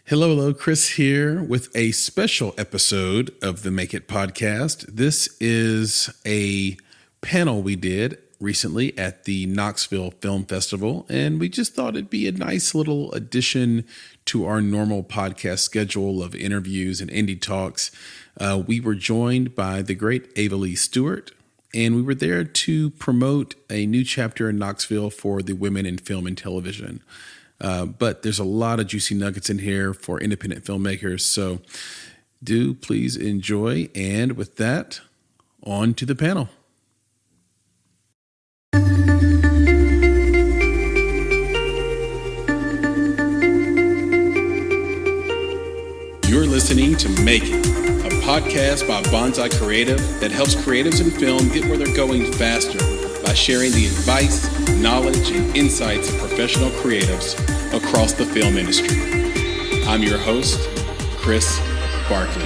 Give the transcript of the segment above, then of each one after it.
Hello, Chris here with a special episode of the Make It podcast. This is a panel we did recently at the Knoxville Film Festival, and we just thought it'd be a nice little addition to our normal podcast schedule of interviews and indie talks. We were joined by the great Ava Leigh Stewart, and we were there to promote a new chapter in Knoxville for the women in film and television. But there's a lot of juicy nuggets in here for independent filmmakers. So do please enjoy. And with that, on to the panel. You're listening to Make It, a podcast by Bonsai Creative that helps creatives in film get where they're going faster by sharing the advice, knowledge, and insights of professional creatives across the film industry. I'm your host, Chris Barkley.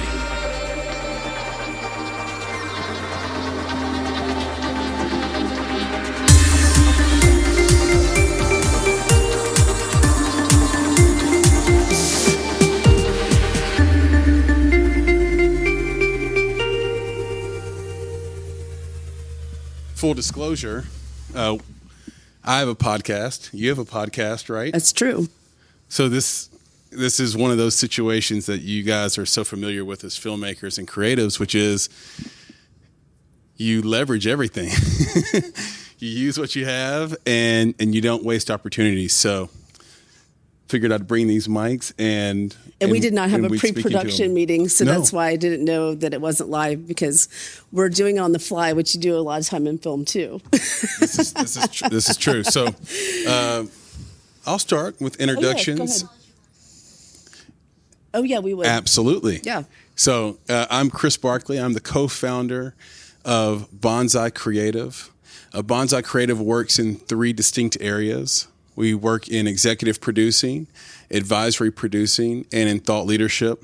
Full disclosure, I have a podcast. You have a podcast, right? That's true. So this is one of those situations that you guys are so familiar with as filmmakers and creatives, which is you leverage everything. You use what you have and you don't waste opportunities. So figured I'd bring these mics and we did not have a pre-production meeting, so that's why I didn't know that it wasn't live, because we're doing it on the fly, which you do a lot of time in film too. This is true. So I'll start with introductions. Oh yeah, we would. Absolutely. Yeah. So I'm Chris Barkley. I'm the co-founder of Bonsai Creative. Bonsai Creative works in three distinct areas. We work in executive producing, advisory producing, and in thought leadership.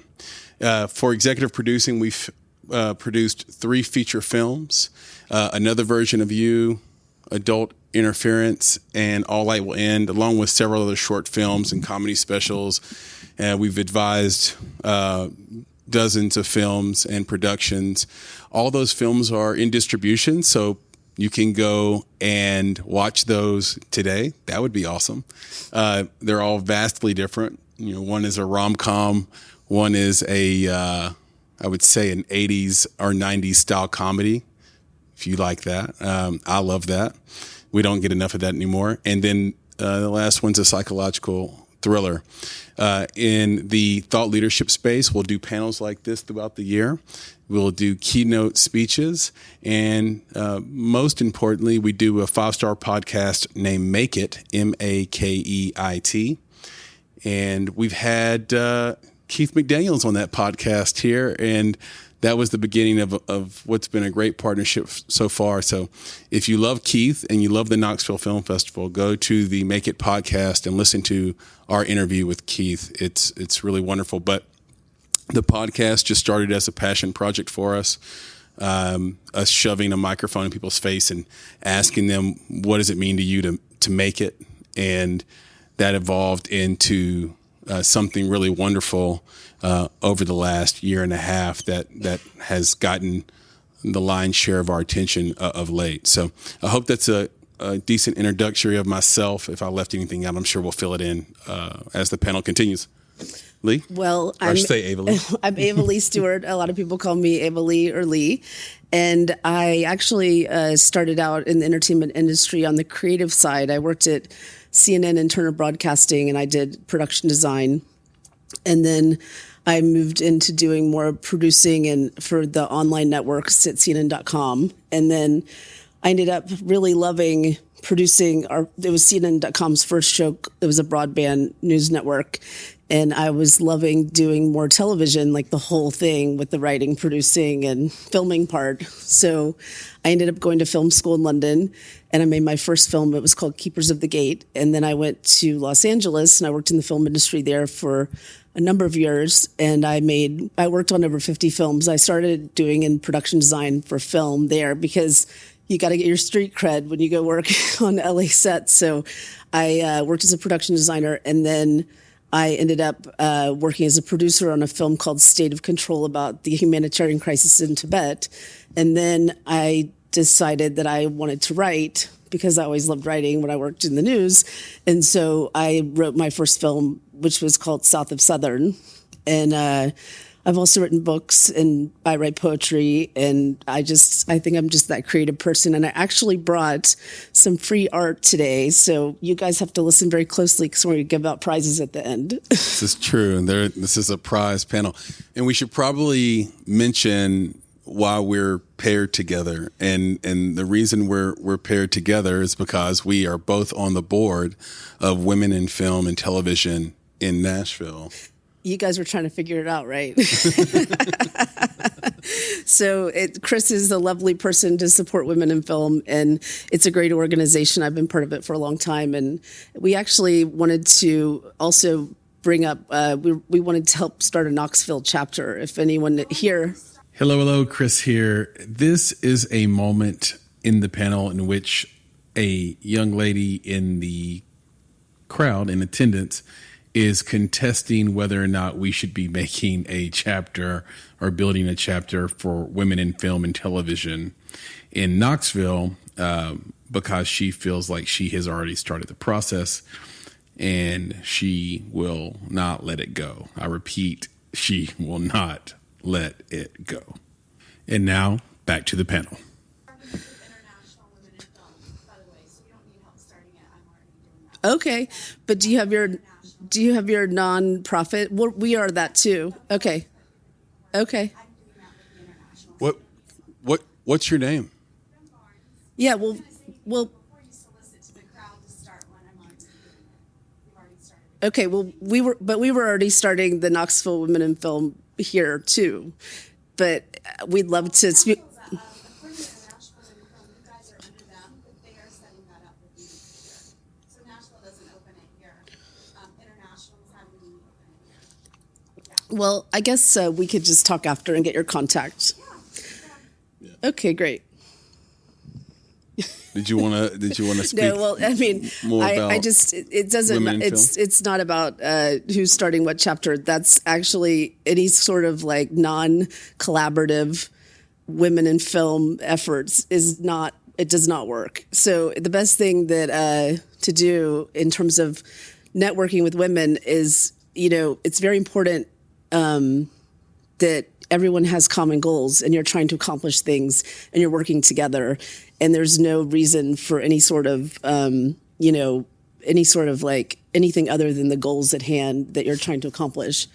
For executive producing, we've produced 3 feature films, Another Version of You, Adult Interference, and All Light Will End, along with several other short films and comedy specials. We've advised dozens of films and productions. All those films are in distribution, so you can go and watch those today. That would be awesome. They're all vastly different. You know, one is a rom-com, one is I would say an 80s or 90s style comedy, if you like that. I love that. We don't get enough of that anymore. And then the last one's a psychological thriller. In the thought leadership space, we'll do panels like this throughout the year. We'll do keynote speeches. And most importantly, we do a 5-star podcast named Make It, Makeit. And we've had Keith McDaniels on that podcast here. And that was the beginning of what's been a great partnership so far. So if you love Keith and you love the Knoxville Film Festival, go to the Make It podcast and listen to our interview with Keith. It's really wonderful. But the podcast just started as a passion project for us, us shoving a microphone in people's face and asking them, what does it mean to you to make it? And that evolved into something really wonderful over the last year and a half that has gotten the lion's share of our attention of late. So I hope that's a decent introductory of myself. If I left anything out, I'm sure we'll fill it in as the panel continues. Lee? Well, I should say Ava Leigh. I'm Ava Leigh Stewart. A lot of people call me Ava Leigh or Lee. And I actually started out in the entertainment industry on the creative side. I worked at CNN and Turner Broadcasting, and I did production design. And then I moved into doing more producing and for the online networks at CNN.com. And then I ended up really loving producing it was CNN.com's first show. It was a broadband news network. And I was loving doing more television, like the whole thing with the writing, producing, and filming part. So I ended up going to film school in London, and I made my first film. It was called Keepers of the Gate. And then I went to Los Angeles, and I worked in the film industry there for a number of years. And I worked on over 50 films. I started doing in production design for film there because you got to get your street cred when you go work on LA sets. So I worked as a production designer, and then I ended up working as a producer on a film called State of Control about the humanitarian crisis in Tibet. And then I decided that I wanted to write because I always loved writing when I worked in the news. And so I wrote my first film, which was called South of Southern. And I've also written books and I write poetry, and I think I'm just that creative person. And I actually brought some free art today. So you guys have to listen very closely because we're going to give out prizes at the end. This is true. And this is a prize panel. And we should probably mention why we're paired together. And the reason we're paired together is because we are both on the board of Women in Film and Television in Nashville. You guys were trying to figure it out, right? So Chris is a lovely person to support women in film, and it's a great organization. I've been part of it for a long time, and we actually wanted to also bring up, we wanted to help start a Knoxville chapter. If anyone here... Hello, Chris here. This is a moment in the panel in which a young lady in the crowd in attendance is contesting whether or not we should be making a chapter or building a chapter for women in film and television in Knoxville, because she feels like she has already started the process and she will not let it go. I repeat, she will not let it go. And now back to the panel. Okay, but do you have your nonprofit? Well, we are that too. Okay. What's your name? Yeah, well. Okay, well, we were already starting the Knoxville Women in Film here too, but we'd love to speak. Well, I guess we could just talk after and get your contact. Yeah. Okay, great. Did you want to speak? No, well, I mean, I just it doesn't. It's not about who's starting what chapter. That's actually any sort of like non-collaborative women in film efforts is not. It does not work. So the best thing that to do in terms of networking with women is, it's very important that everyone has common goals and you're trying to accomplish things and you're working together, and there's no reason for any sort of like anything other than the goals at hand that you're trying to accomplish.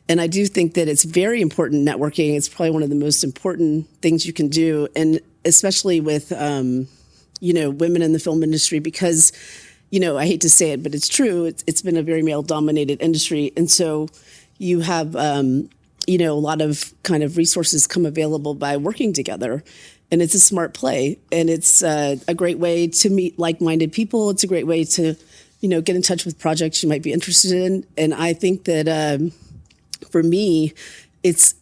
And I do think that it's very important networking. It's probably one of the most important things you can do, and especially with women in the film industry, because I hate to say it, but it's true. It's been a very male dominated industry, and so you have a lot of kind of resources come available by working together. And it's a smart play. And it's a great way to meet like-minded people. It's a great way to, get in touch with projects you might be interested in. And I think that for me, it's,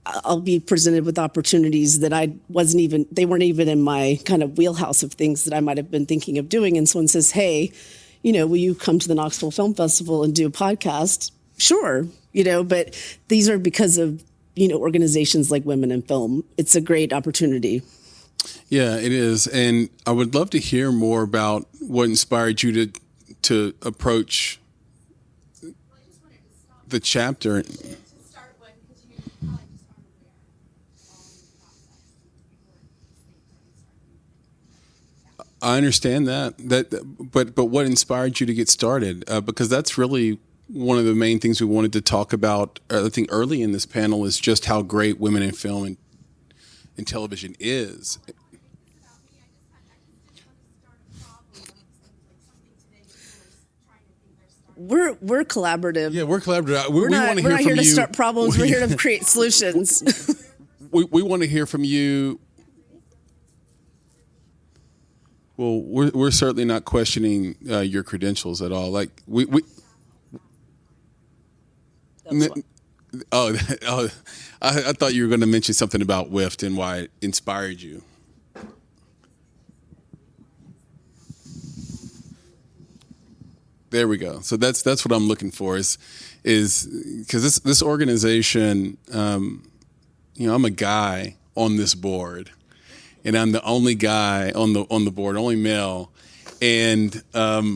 I'll be presented with opportunities that they weren't even in my kind of wheelhouse of things that I might have been thinking of doing. And someone says, hey, will you come to the Knoxville Film Festival and do a podcast? Sure. But these are because of, organizations like Women in Film. It's a great opportunity. Yeah, it is. And I would love to hear more about what inspired you to approach the chapter. I understand that, but what inspired you to get started? Because that's really one of the main things we wanted to talk about, I think, early in this panel, is just how great women in film and television is. We're collaborative. Yeah, we're collaborative. We're not here to start problems. We're here to create solutions. we want to hear from you. Well, we're certainly not questioning your credentials at all. Like we I thought you were going to mention something about WIFT and why it inspired you. There we go. So that's what I'm looking for is because this organization, I'm a guy on this board, and I'm the only guy on the board, only male, and but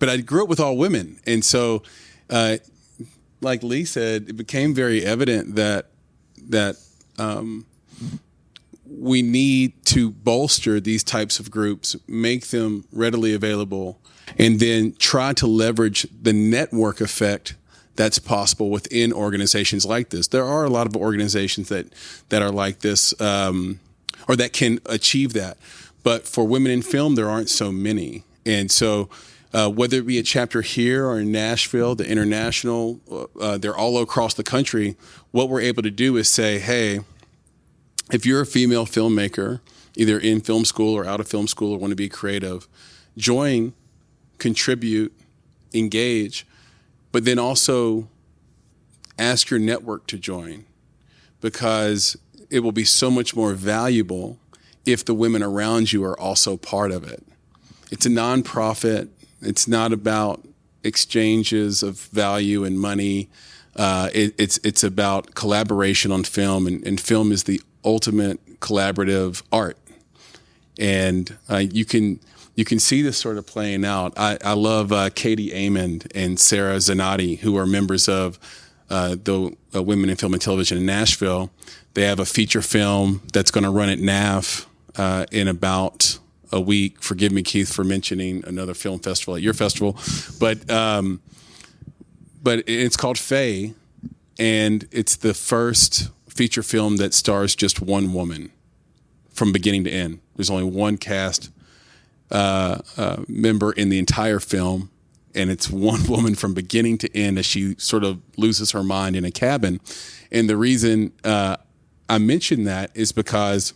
I grew up with all women, and so like Lee said, it became very evident that we need to bolster these types of groups, make them readily available, and then try to leverage the network effect that's possible within organizations like this. There are a lot of organizations that are like this, or that can achieve that. But for women in film, there aren't so many. And so whether it be a chapter here or in Nashville, the international, they're all across the country, what we're able to do is say, hey, if you're a female filmmaker, either in film school or out of film school or want to be creative, join, contribute, engage, but then also ask your network to join, because it will be so much more valuable if the women around you are also part of it. It's a nonprofit. It's not about exchanges of value and money. It's about collaboration on film, and film is the ultimate collaborative art. And you can see this sort of playing out. I love Katie Amond and Sarah Zanotti, who are members of the Women in Film and Television in Nashville. They have a feature film that's going to run at NAF in about a week. Forgive me, Keith, for mentioning another film festival at your festival, but it's called Faye, and it's the first feature film that stars just one woman from beginning to end. There's only one cast member in the entire film, and it's one woman from beginning to end as she sort of loses her mind in a cabin. And the reason I mention that is because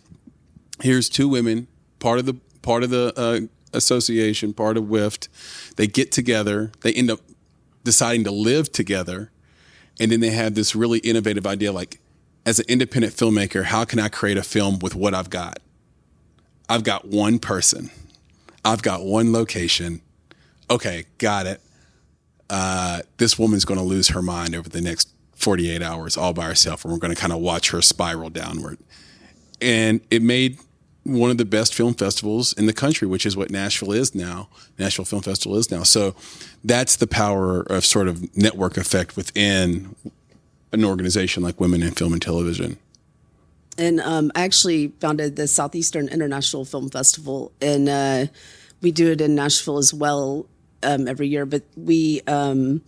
here's two women, part of the association, part of WIFT. They get together. They end up deciding to live together, and then they have this really innovative idea, like, as an independent filmmaker, how can I create a film with what I've got? I've got one person. I've got one location. Okay, got it. This woman's going to lose her mind over the next 48 hours all by herself, and we're going to kind of watch her spiral downward. And it made one of the best film festivals in the country, which is what Nashville is now. Nashville Film Festival is now. So that's the power of sort of network effect within an organization like Women in Film and Television. And I actually founded the Southeastern International Film Festival, and we do it in Nashville as well every year. But a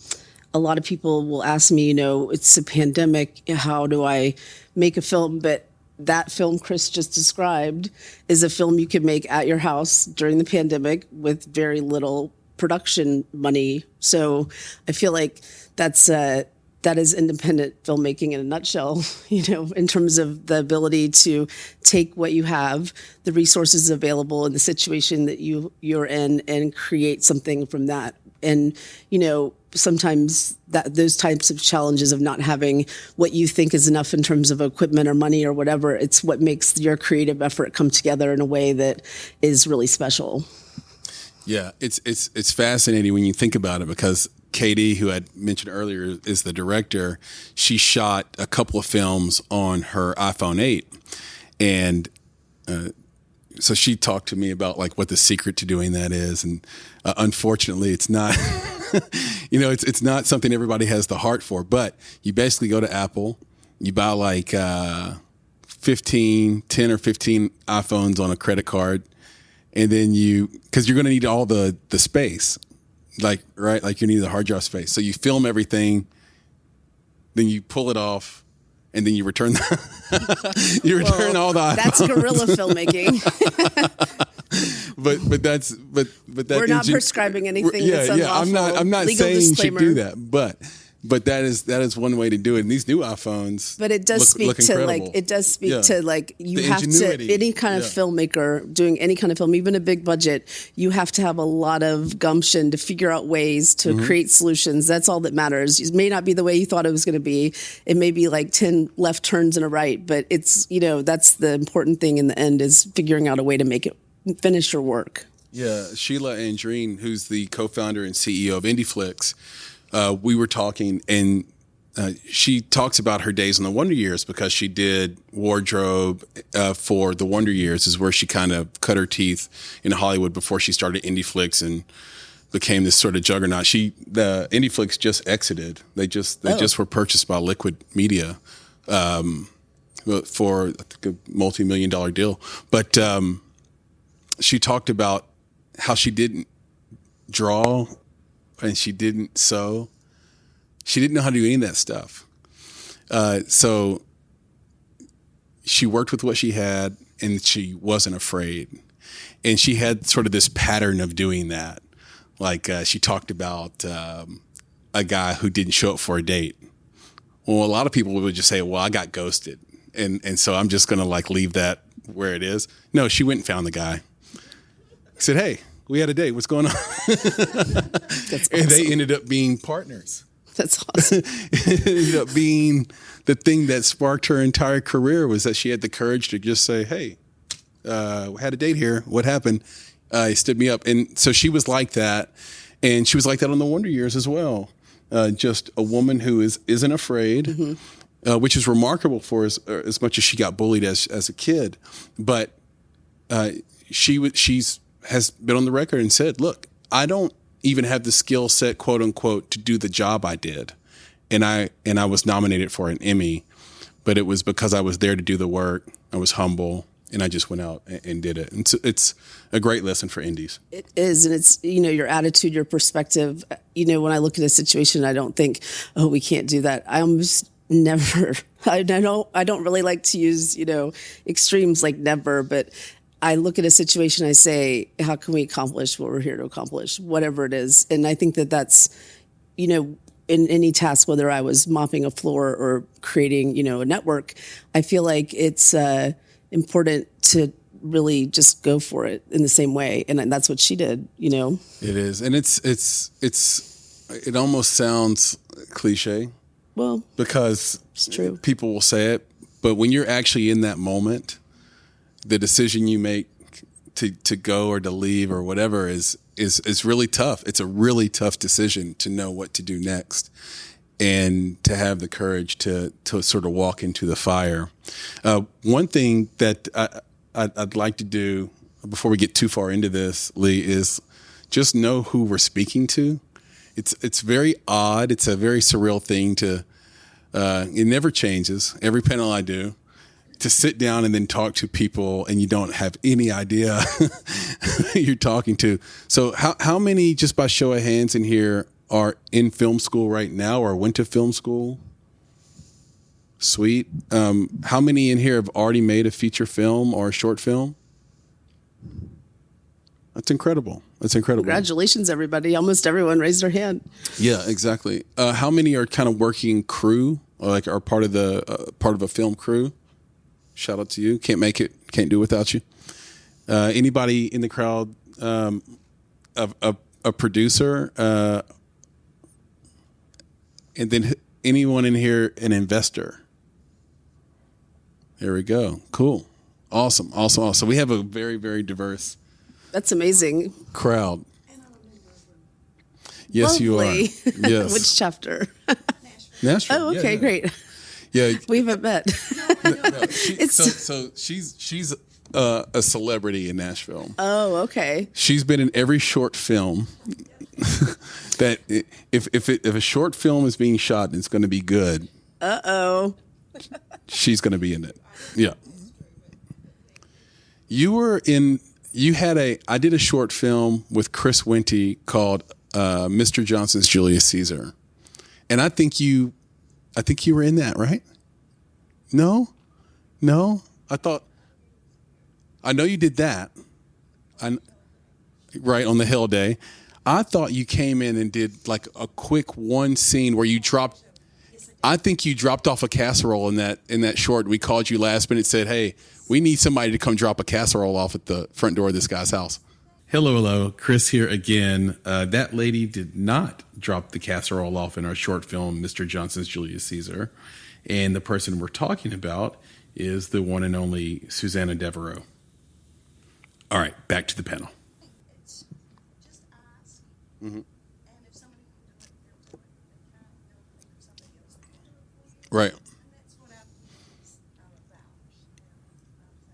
lot of people will ask me, it's a pandemic, how do I make a film? But that film Chris just described is a film you could make at your house during the pandemic with very little production money. So I feel like that is independent filmmaking in a nutshell, in terms of the ability to take what you have, the resources available in the situation that you're in, and create something from that. And, sometimes those types of challenges of not having what you think is enough in terms of equipment or money or whatever, it's what makes your creative effort come together in a way that is really special. Yeah, it's fascinating when you think about it, because Katie, who I mentioned earlier, is the director. She shot a couple of films on her iPhone 8. And so she talked to me about like what the secret to doing that is. And unfortunately, it's not, it's not something everybody has the heart for. But you basically go to Apple, you buy like 10 or 15 iPhones on a credit card. And then because you're going to need all the space. Like you need the hard drive space. So you film everything, then you pull it off, and then you return all the iPhones. That's guerrilla filmmaking. but that's we're not prescribing anything that's unlawful. I'm not Legal saying disclaimer. you should do that, but that is one way to do it. And these new iPhones, but it does speak to you have to, any kind of filmmaker doing any kind of film, even a big budget, you have to have a lot of gumption to figure out ways to create solutions. That's all that matters. It may not be the way you thought it was going to be. It may be like 10 left turns and a right, but it's, that's the important thing in the end, is figuring out a way to make it finish your work. Yeah, Sheila Andreen, who's the co-founder and CEO of IndieFlix, we were talking, and she talks about her days on the Wonder Years because she did wardrobe for the Wonder Years, is where she kind of cut her teeth in Hollywood before she started IndieFlix and became this sort of juggernaut. The IndieFlix just exited. They just were purchased by Liquid Media for, I think, a multi-million-dollar deal. But she talked about how she didn't draw and she didn't sew. She didn't know how to do any of that stuff. So she worked with what she had, and she wasn't afraid. And she had sort of this pattern of doing that. Like she talked about a guy who didn't show up for a date. Well, a lot of people would just say, well, I got ghosted. And so I'm just going to like leave that where it is. No, she went and found the guy. Said, hey, we had a date. What's going on? That's awesome. And they ended up being partners. That's awesome. It ended up being the thing that sparked her entire career, was that she had the courage to just say, hey, we had a date here. What happened? He stood me up. And so she was like that. And she was like that on the Wonder Years as well. Just a woman who isn't afraid, which is remarkable for as much as she got bullied as a kid. But she's has been on the record and said, look, I don't even have the skill set, quote unquote, to do the job I did. And I was nominated for an Emmy, but it was because I was there to do the work. I was humble, and I just went out and did it. And so it's a great lesson for indies. It is. And it's, your attitude, your perspective. When I look at a situation, I don't think, oh, we can't do that. I almost never, I don't really like to use, extremes like never, but I look at a situation, I say, how can we accomplish what we're here to accomplish, whatever it is? And I think that that's, in any task, whether I was mopping a floor or creating, a network, I feel like it's important to really just go for it in the same way. And that's what she did, It is. And it almost sounds cliche. Well, because it's true. People will say it, but when you're actually in that moment, the decision you make to go or to leave or whatever is really tough. It's a really tough decision to know what to do next and to have the courage to sort of walk into the fire. One thing that I'd like to do before we get too far into this, Lee, is just know who we're speaking to. It's very odd. It's a very surreal thing to, it never changes. Every panel I do, to sit down and then talk to people and you don't have any idea who you're talking to. So how many, just by show of hands in here, are in film school right now or went to film school? Sweet. How many in here have already made a feature film or a short film? That's incredible. That's incredible. Congratulations, everybody. Almost everyone raised their hand. Yeah, exactly. How many are kind of working crew, or like are part of a film crew? Shout out to you. Can't make it. Can't do without you. Anybody in the crowd, a producer, and then anyone in here an investor? There we go. Cool. Awesome. So we have a very, very diverse. That's amazing. Crowd. Yes, Lovely. you are. Yes. Which chapter? Nashville. Oh, okay, yeah. Great. Yeah. We haven't met. No, she's a celebrity in Nashville. Oh, okay. She's been in every short film that if a short film is being shot and it's going to be good. She's going to be in it. Yeah. I did a short film with Chris Winty called Mr. Johnson's Julius Caesar. And I think you were in that, right? No? I know you did that. Right, on the Hill Day. I thought you came in and did like a quick one scene where you dropped. I think you dropped off a casserole in that short. We called you last minute, said, "Hey, we need somebody to come drop a casserole off at the front door of this guy's house." Hello. Chris here again. That lady did not drop the casserole off in our short film, Mr. Johnson's Julius Caesar. And the person we're talking about is the one and only Susanna Devereaux. All right, back to the panel. Mm-hmm. And if somebody can do it, they'll do it. If they can't, they'll look for somebody else that can do it for you. Right. And that's what our communities are about.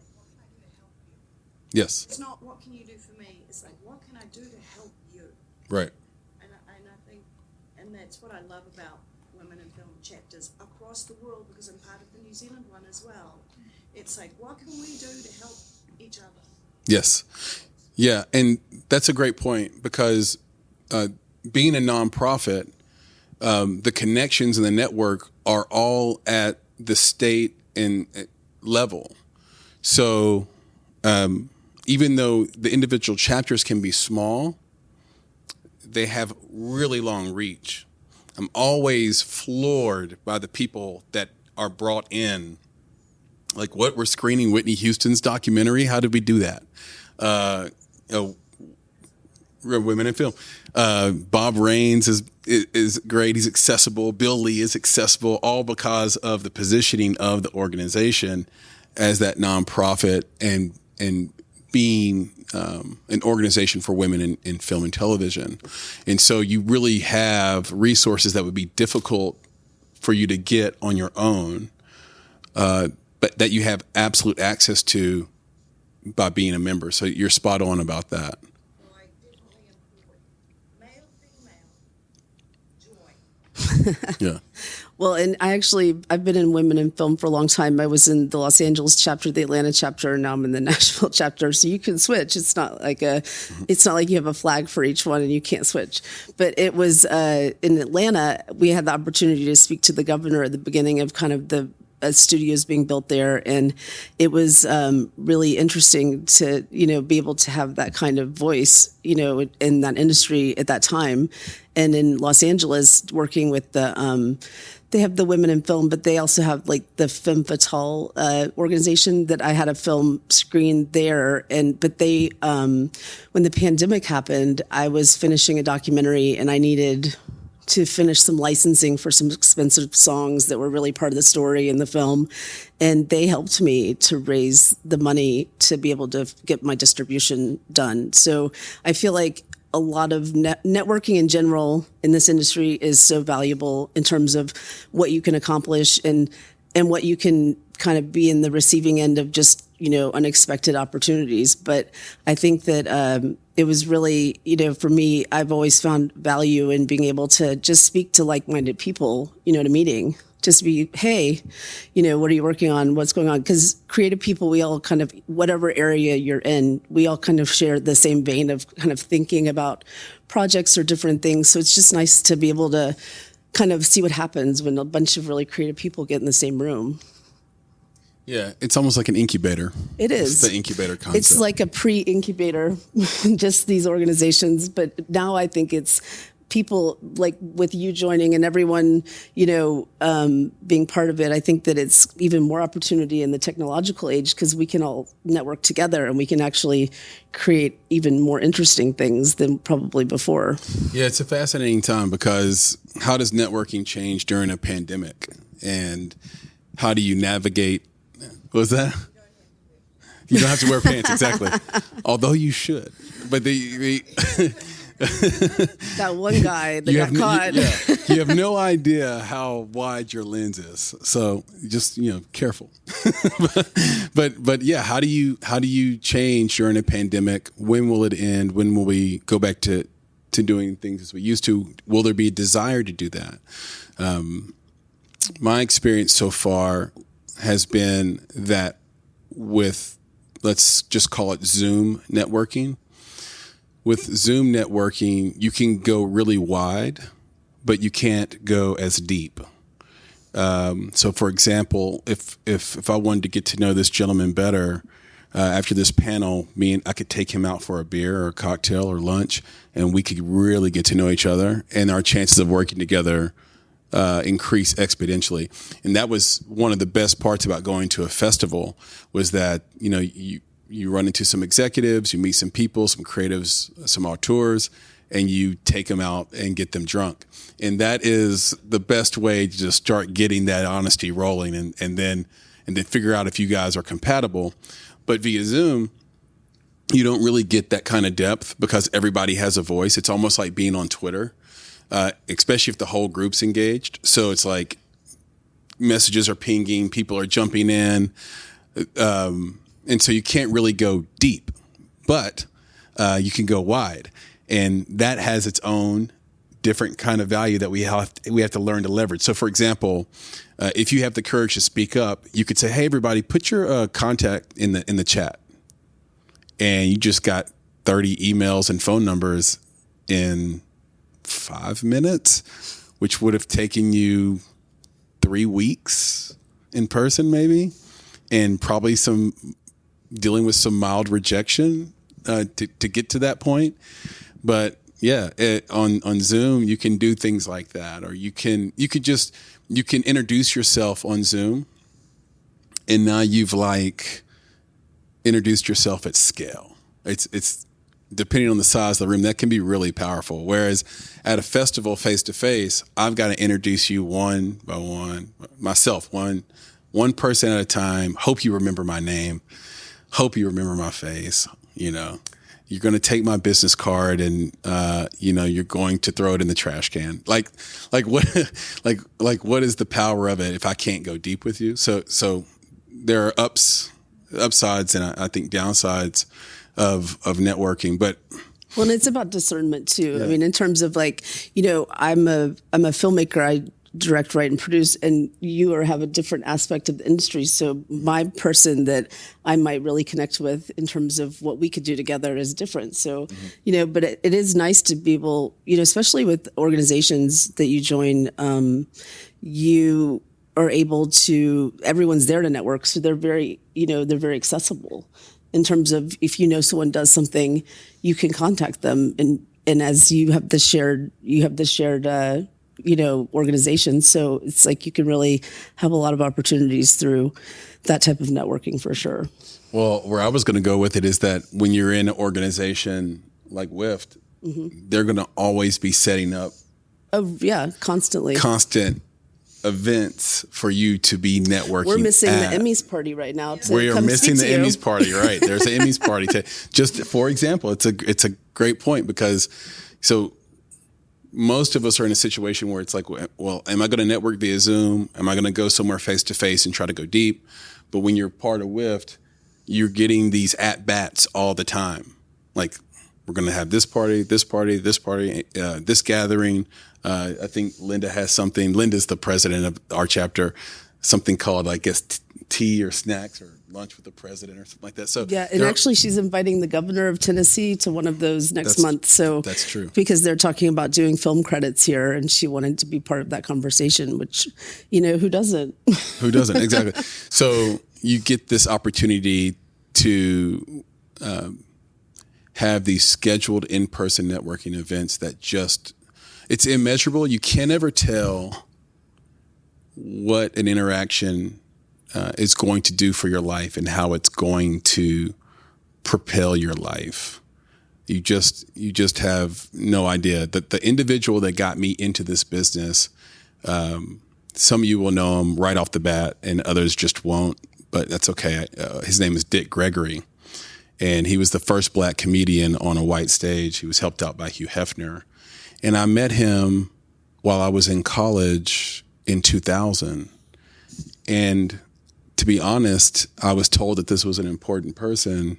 Like, what can I do to help you? Yes. It's not what can you do for me. It's like, what can I do to help you? Right. And I think, and that's what I love about women in film chapters across the world, because I'm part of the New Zealand one as well. It's like, what can we do to help each other? Yes. Yeah, and that's a great point, because being a nonprofit, the connections and the network are all at the state and level. So even though the individual chapters can be small, they have really long reach. I'm always floored by the people that are brought in. Like, what, we're screening Whitney Houston's documentary? How did we do that? Women in film. Bob Raines is great. He's accessible. Bill Lee is accessible, all because of the positioning of the organization as that nonprofit and being an organization for women in film and television. And so you really have resources that would be difficult for you to get on your own, but that you have absolute access to by being a member. So you're spot on about that. Well, I definitely implore male, female, join. Yeah. Well, and I've been in women in film for a long time. I was in the Los Angeles chapter, the Atlanta chapter, and now I'm in the Nashville chapter. So you can switch. It's not like you have a flag for each one and you can't switch. But it was in Atlanta, we had the opportunity to speak to the governor at the beginning of kind of the studios being built there, and it was really interesting to be able to have that kind of voice in that industry at that time. And in Los Angeles, working with they have the Women in Film, but they also have like the Femme Fatale organization that I had a film screen there. But they, when the pandemic happened, I was finishing a documentary and I needed to finish some licensing for some expensive songs that were really part of the story in the film. And they helped me to raise the money to be able to get my distribution done. So I feel like a lot of networking in general in this industry is so valuable in terms of what you can accomplish and what you can kind of be in the receiving end of just, unexpected opportunities. But I think that it was really, for me, I've always found value in being able to just speak to like-minded people, at a meeting. Just be, hey, what are you working on? What's going on? Because creative people, we all kind of, whatever area you're in, we all kind of share the same vein of kind of thinking about projects or different things. So it's just nice to be able to kind of see what happens when a bunch of really creative people get in the same room. Yeah, it's almost like an incubator. It is. It's the incubator concept. It's like a pre-incubator, just these organizations. But now I think it's people like with you joining and everyone, being part of it. I think that it's even more opportunity in the technological age because we can all network together and we can actually create even more interesting things than probably before. Yeah, it's a fascinating time because how does networking change during a pandemic? And how do you navigate? What was that? You don't have to wear pants, exactly. Although you should. But that one guy that got caught. You have no idea how wide your lens is. So just, careful. but yeah, how do you change during a pandemic? When will it end? When will we go back to doing things as we used to? Will there be a desire to do that? My experience so far has been that with, let's just call it Zoom networking. With Zoom networking, you can go really wide, but you can't go as deep. So, for example, if I wanted to get to know this gentleman better after this panel, I could take him out for a beer or a cocktail or lunch, and we could really get to know each other, and our chances of working together increase exponentially. And that was one of the best parts about going to a festival was that, you run into some executives, you meet some people, some creatives, some auteurs, and you take them out and get them drunk. And that is the best way to just start getting that honesty rolling and then figure out if you guys are compatible. But via Zoom, you don't really get that kind of depth because everybody has a voice. It's almost like being on Twitter, especially if the whole group's engaged. So it's like messages are pinging, people are jumping in. And so you can't really go deep, but you can go wide. And that has its own different kind of value that we have to learn to leverage. So, for example, if you have the courage to speak up, you could say, "Hey, everybody, put your contact in the chat," and you just got 30 emails and phone numbers in 5 minutes, which would have taken you 3 weeks in person, maybe, and probably dealing with some mild rejection to get to that point. But yeah, on Zoom, you can do things like that, or you can introduce yourself on Zoom, and now you've like introduced yourself at scale. It's depending on the size of the room, that can be really powerful. Whereas at a festival face to face, I've got to introduce you one by one, myself, one person at a time. Hope you remember my name. Hope you remember my face. You're going to take my business card and, you're going to throw it in the trash can. Like what is the power of it if I can't go deep with you? So there are upsides and I think downsides of networking, but. Well, and it's about discernment too. Yeah. I mean, in terms of like, I'm a filmmaker. I direct, write, and produce, and you have a different aspect of the industry. So my person that I might really connect with in terms of what we could do together is different. So, but it is nice to be able, especially with organizations that you join, you are able to, everyone's there to network. So they're very accessible in terms of if someone does something, you can contact them. And as you have this shared, organization. So it's like you can really have a lot of opportunities through that type of networking for sure. Well, where I was going to go with it is that when you're in an organization like WIFT, they're going to always be setting up constant events for you to be networking. We're missing the Emmys party right now. We are missing the Emmys party, right? There's an Emmys party. Just for example, it's a great point because most of us are in a situation where it's like, well, am I going to network via Zoom? Am I going to go somewhere face to face and try to go deep? But when you're part of WIFT, you're getting these at-bats all the time. Like, we're going to have this party, this gathering. I think Linda has something. Linda's the president of our chapter, something called, I guess, tea or snacks or lunch with the president or something like that. So and actually she's inviting the governor of Tennessee to one of those next month. So that's true. Because they're talking about doing film credits here and she wanted to be part of that conversation, which, who doesn't? Who doesn't? Exactly. So you get this opportunity to have these scheduled in-person networking events that it's immeasurable. You can't ever tell what an interaction is going to do for your life and how it's going to propel your life. You just have no idea. That the individual that got me into this business, some of you will know him right off the bat and others just won't, but that's okay. His name is Dick Gregory, and he was the first black comedian on a white stage. He was helped out by Hugh Hefner. And I met him while I was in college in 2000. And to be honest, I was told that this was an important person,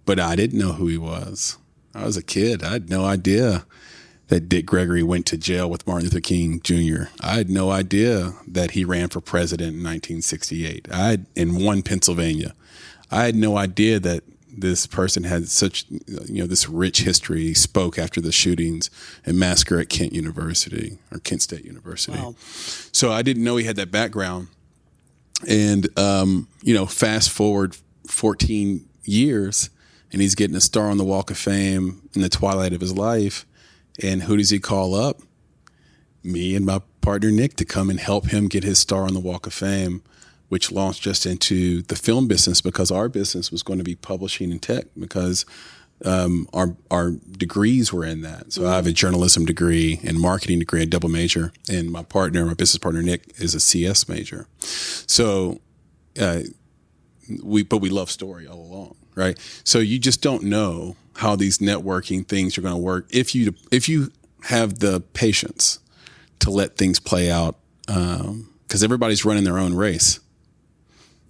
but I didn't know who he was. I was a kid. I had no idea that Dick Gregory went to jail with Martin Luther King Jr. I had no idea that he ran for president in 1968. In one Pennsylvania. I had no idea that this person had such, this rich history. He spoke after the shootings and massacre at Kent State University. Wow. So I didn't know he had that background. And, fast forward 14 years and he's getting a star on the Walk of Fame in the twilight of his life. And who does he call up? Me and my partner, Nick, to come and help him get his star on the Walk of Fame, which launched us into the film business because our business was going to be publishing and tech because our degrees were in that. So I have a journalism degree and marketing degree, a double major, and my business partner, Nick, is a CS major. So, we love story all along. right? So you just don't know how these networking things are going to work if you have the patience to let things play out, because everybody's running their own race.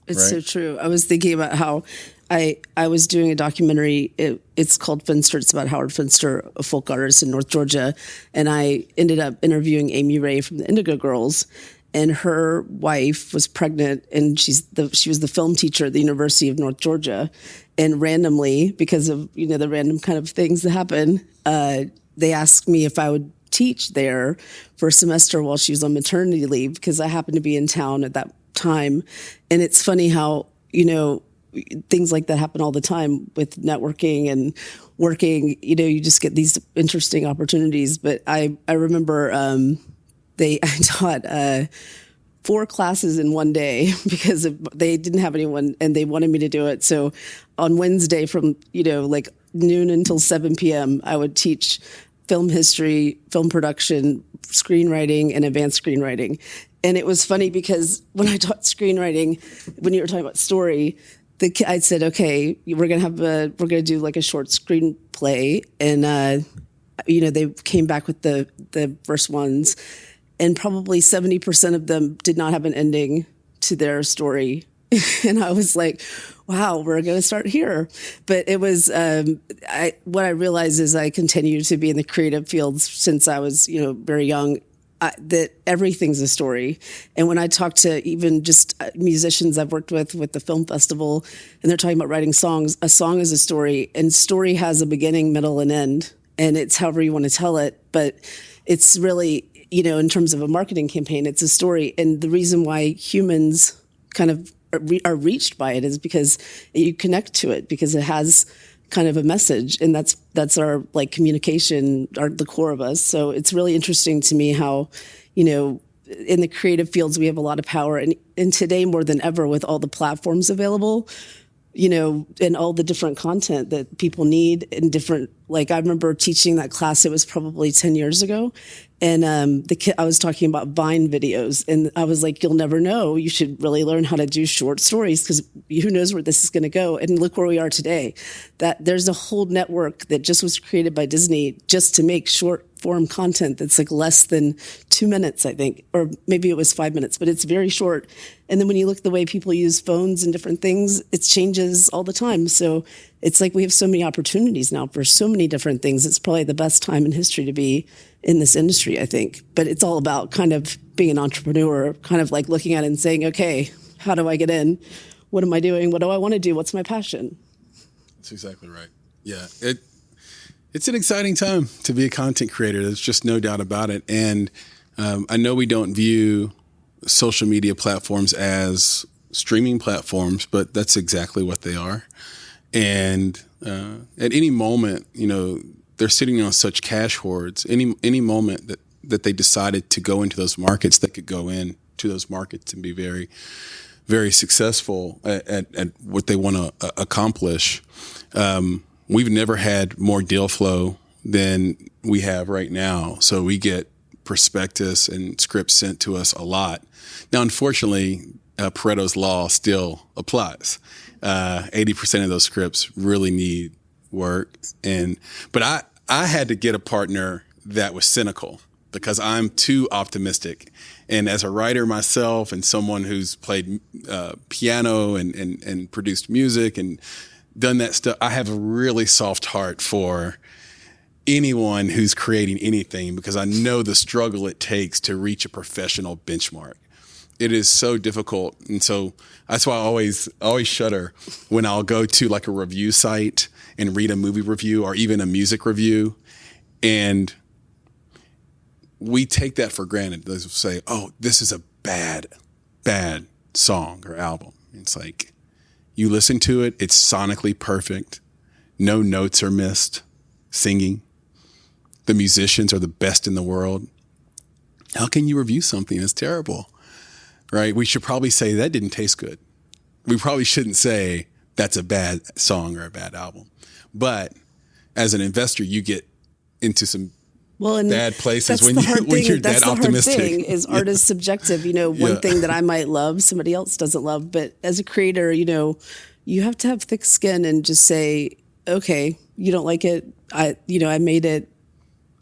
It's right? so true. I was thinking about how I was doing a documentary. It's called Finster. It's about Howard Finster, a folk artist in North Georgia. And I ended up interviewing Amy Ray from the Indigo Girls. And her wife was pregnant, and she was the film teacher at the University of North Georgia. And randomly, because of the random kind of things that happen, they asked me if I would teach there for a semester while she was on maternity leave, because I happened to be in town at that time. And it's funny how things like that happen all the time with networking and working. You just get these interesting opportunities. But I remember I taught 4 classes in one day because they didn't have anyone and they wanted me to do it. So on Wednesday from like noon until 7 p.m. I would teach film history, film production, screenwriting, and advanced screenwriting. And it was funny because when I taught screenwriting, when you were talking about story, I said, okay, we're gonna do like a short screenplay, and they came back with the first ones, and probably 70% of them did not have an ending to their story. And I was like, wow, we're going to start here. But it was, what I realized is I continued to be in the creative fields since I was, very young, that everything's a story. And when I talk to even just musicians I've worked with the film festival, and they're talking about writing songs, a song is a story, and story has a beginning, middle, and end. And it's however you want to tell it. But it's really, in terms of a marketing campaign, it's a story. And the reason why humans kind of are reached by it is because you connect to it, because it has kind of a message, and that's our like communication, the core of us. So it's really interesting to me how, in the creative fields we have a lot of power, and today more than ever with all the platforms available, and all the different content that people need in different, like I remember teaching that class, it was probably 10 years ago. And I was talking about Vine videos, and I was like, you'll never know. You should really learn how to do short stories, because who knows where this is going to go. And look where we are today. That there's a whole network that just was created by Disney just to make short form content that's like less than 2 minutes, I think, or maybe it was 5 minutes, but it's very short. And then when you look at the way people use phones and different things, it changes all the time. So it's like we have so many opportunities now for so many different things. It's probably the best time in history to be in this industry, I think. But it's all about kind of being an entrepreneur, kind of like looking at it and saying, okay, how do I get in? What am I doing? What do I want to do? What's my passion? That's exactly right. Yeah. It's an exciting time to be a content creator. There's just no doubt about it. And I know we don't view social media platforms as streaming platforms, but that's exactly what they are. And at any moment, they're sitting on such cash hoards. Any moment that they decided to go into those markets, they could go into those markets and be very, very successful at what they want to accomplish. We've never had more deal flow than we have right now. So we get prospectus and scripts sent to us a lot. Now, unfortunately, Pareto's law still applies. 80% of those scripts really need work. But I had to get a partner that was cynical, because I'm too optimistic. And as a writer myself, and someone who's played piano and produced music and done that stuff, I have a really soft heart for anyone who's creating anything, because I know the struggle it takes to reach a professional benchmark. It is so difficult. And so that's why I always shudder when I'll go to like a review site and read a movie review or even a music review. And we take that for granted. They'll say, oh, this is a bad song or album. It's like, you listen to it, it's sonically perfect. No notes are missed. Singing. The musicians are the best in the world. How can you review something that's terrible? Right? We should probably say that didn't taste good. We probably shouldn't say that's a bad song or a bad album. But as an investor, you get into some bad places when you're that optimistic. That's the hard thing is art is subjective. One thing that I might love, somebody else doesn't love. But as a creator, you have to have thick skin and just say, okay, you don't like it. I made it,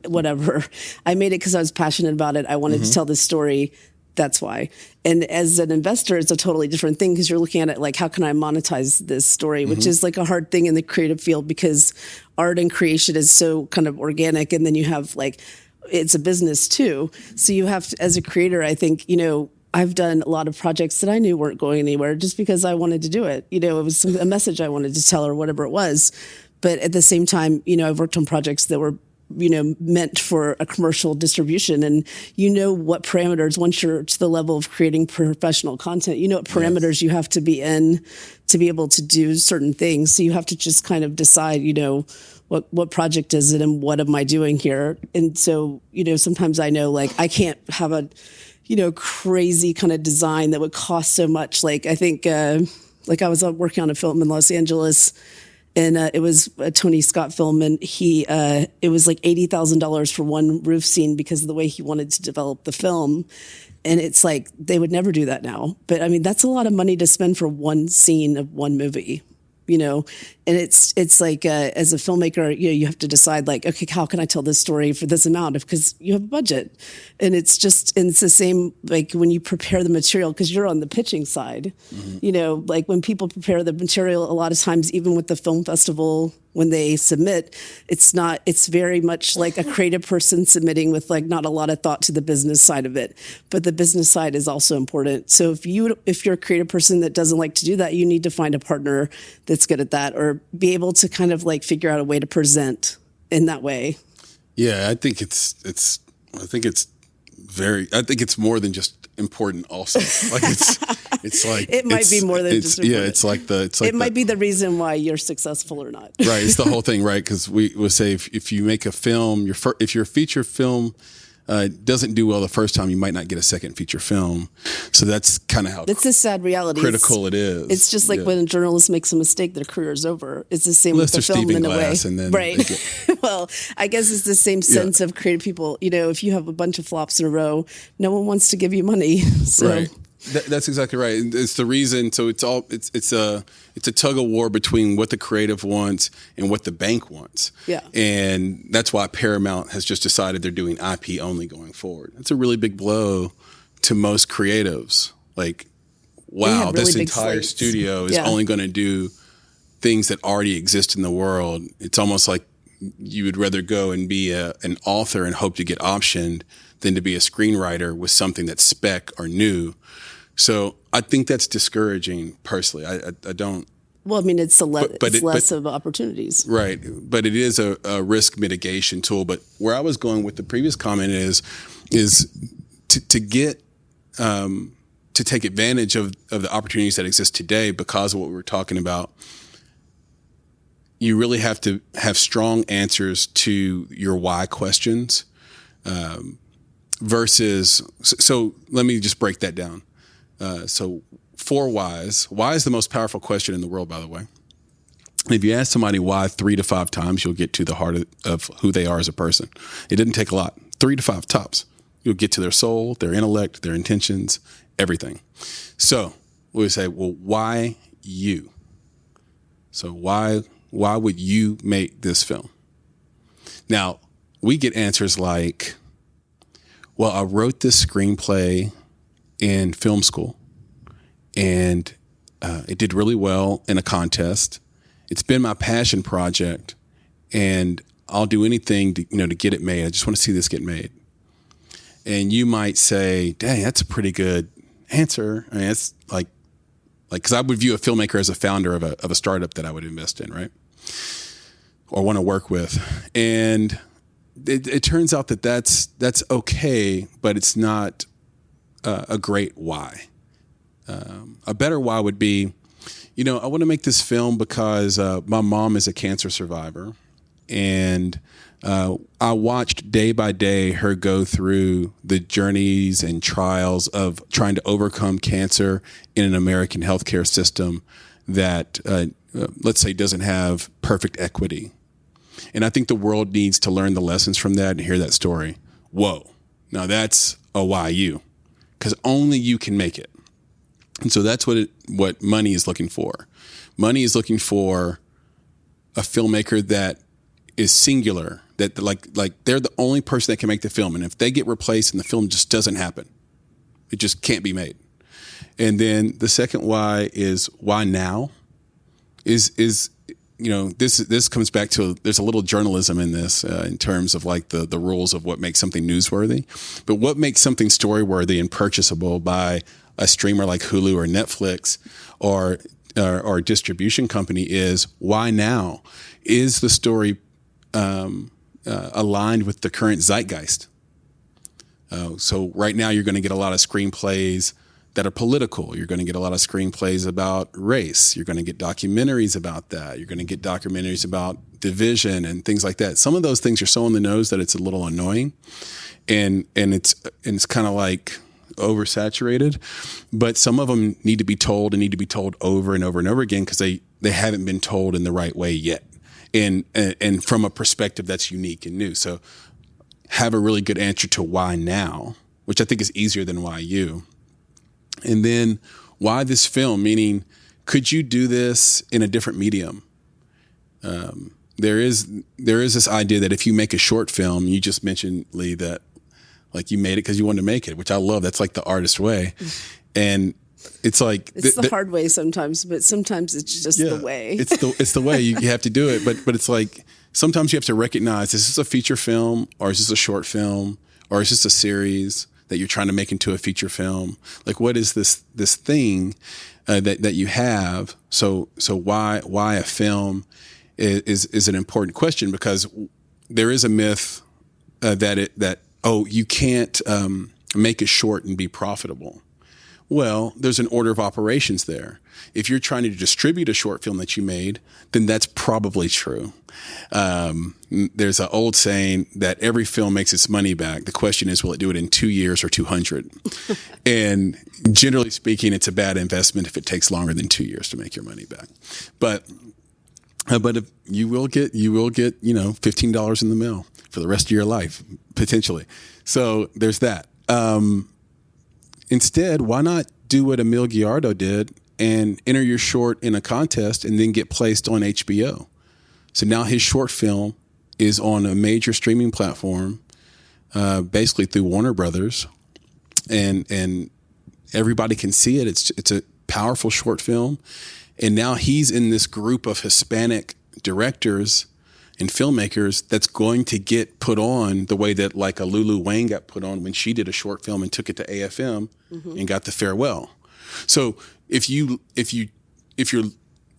whatever. I made it because I was passionate about it. I wanted to tell this story. That's why. And as an investor, it's a totally different thing because you're looking at it like, how can I monetize this story, which is like a hard thing in the creative field because art and creation is so kind of organic. And then you have like, it's a business too. So you have to, as a creator, I think, I've done a lot of projects that I knew weren't going anywhere just because I wanted to do it. It was a message I wanted to tell or whatever it was. But at the same time, I've worked on projects that were meant for a commercial distribution. And what parameters, once you're to the level of creating professional content, what parameters you have to be in to be able to do certain things. So you have to just kind of decide, what project is it and what am I doing here? And so, sometimes I know like I can't have a, crazy kind of design that would cost so much. Like I think, like I was working on a film in Los Angeles, and it was a Tony Scott film, and it was like $80,000 for one roof scene because of the way he wanted to develop the film. And it's like, they would never do that now. But I mean, that's a lot of money to spend for one scene of one movie, and it's like, as a filmmaker, you have to decide like, okay, how can I tell this story for this amount because you have a budget. And it's the same, like when you prepare the material, cause you're on the pitching side, like when people prepare the material, a lot of times, even with the film festival, when they submit, it's very much like a creative person submitting with like not a lot of thought to the business side of it, but the business side is also important. So if you're a creative person that doesn't like to do that, you need to find a partner that's good at that, or be able to kind of like figure out a way to present in that way. Yeah, I think it's more than just important also. Like it's like it might be more than just important. It might be the reason why you're successful or not. Right, it's the whole thing, right? Because we would say if you make a film, if your feature film doesn't do well the first time, you might not get a second feature film. So that's kind of how that's a sad reality. Critical it is. It's just like when a journalist makes a mistake, their career is over. It's the same with the film in a way. And then right. Well, I guess it's the same sense of creative people. If you have a bunch of flops in a row, no one wants to give you money. So. Right. That's exactly right. It's the reason. So it's a tug of war between what the creative wants and what the bank wants. Yeah. And that's why Paramount has just decided they're doing IP only going forward. It's a really big blow to most creatives. Like, wow, really this big entire slates. studio is only going to do things that already exist in the world. It's almost like you would rather go and be an author and hope to get optioned than to be a screenwriter with something that's spec or new. So I think that's discouraging personally. I don't. Well, I mean, it's less of opportunities. Right. But it is a risk mitigation tool. But where I was going with the previous comment is to get, to take advantage of the opportunities that exist today because of what we were talking about. You really have to have strong answers to your why questions, versus, so let me just break that down. So 4 whys. Why is the most powerful question in the world, by the way. And if you ask somebody why 3 to 5 times, you'll get to the heart of who they are as a person. It didn't take a lot. 3 to 5 tops. You'll get to their soul, their intellect, their intentions, everything. So we would say, well, why you? So why would you make this film? Now, we get answers like, well, I wrote this screenplay in film school, and it did really well in a contest. It's been my passion project, and I'll do anything to get it made. I just want to see this get made. And you might say, dang, that's a pretty good answer. I mean, it's like, because I would view a filmmaker as a founder of a startup that I would invest in, right? Or want to work with. And it turns out that that's okay, but it's not a great why. A better why would be, I want to make this film because my mom is a cancer survivor, and I watched day by day her go through the journeys and trials of trying to overcome cancer in an American healthcare system that, let's say, doesn't have perfect equity. And I think the world needs to learn the lessons from that and hear that story. Whoa. Now that's a why you, because only you can make it. And so that's what money is looking for. Money is looking for a filmmaker that is singular, that like they're the only person that can make the film. And if they get replaced and the film just doesn't happen, it just can't be made. And then the second why is why now is this comes back to, there's a little journalism in this in terms of like the rules of what makes something newsworthy, but what makes something storyworthy and purchasable by a streamer like Hulu or Netflix or a distribution company is why now? Is the story aligned with the current zeitgeist? So right now you're going to get a lot of screenplays that are political. You're going to get a lot of screenplays about race. You're going to get documentaries about that. You're going to get documentaries about division and things like that. Some of those things are so on the nose that it's a little annoying, and it's kind of like oversaturated. But some of them need to be told and need to be told over and over and over again because they haven't been told in the right way yet, and from a perspective that's unique and new. So have a really good answer to why now, which I think is easier than why you. And then why this film, meaning could you do this in a different medium? There is this idea that if you make a short film, you just mentioned, Lee, that like you made it because you wanted to make it, which I love. That's like the artist way. And it's like it's the hard way sometimes, but sometimes it's just the way. It's the way you have to do it. But it's like sometimes you have to recognize, is this a feature film or is this a short film or is this a series that you're trying to make into a feature film? Like, what is this thing that you have? So why a film is an important question, because there is a myth that you can't make a short and be profitable. Well, there's an order of operations there. If you're trying to distribute a short film that you made, then that's probably true. There's an old saying that every film makes its money back. The question is, will it do it in 2 years or 200? And generally speaking, it's a bad investment if it takes longer than 2 years to make your money back. But if you will get $15 in the mail for the rest of your life, potentially. So there's that. Instead, why not do what Emil Giardo did and enter your short in a contest and then get placed on HBO? So now his short film is on a major streaming platform, basically through Warner Brothers, and everybody can see it. It's a powerful short film, and now he's in this group of Hispanic directors and filmmakers that's going to get put on the way that like a Lulu Wang got put on when she did a short film and took it to AFM and got the farewell. So if you're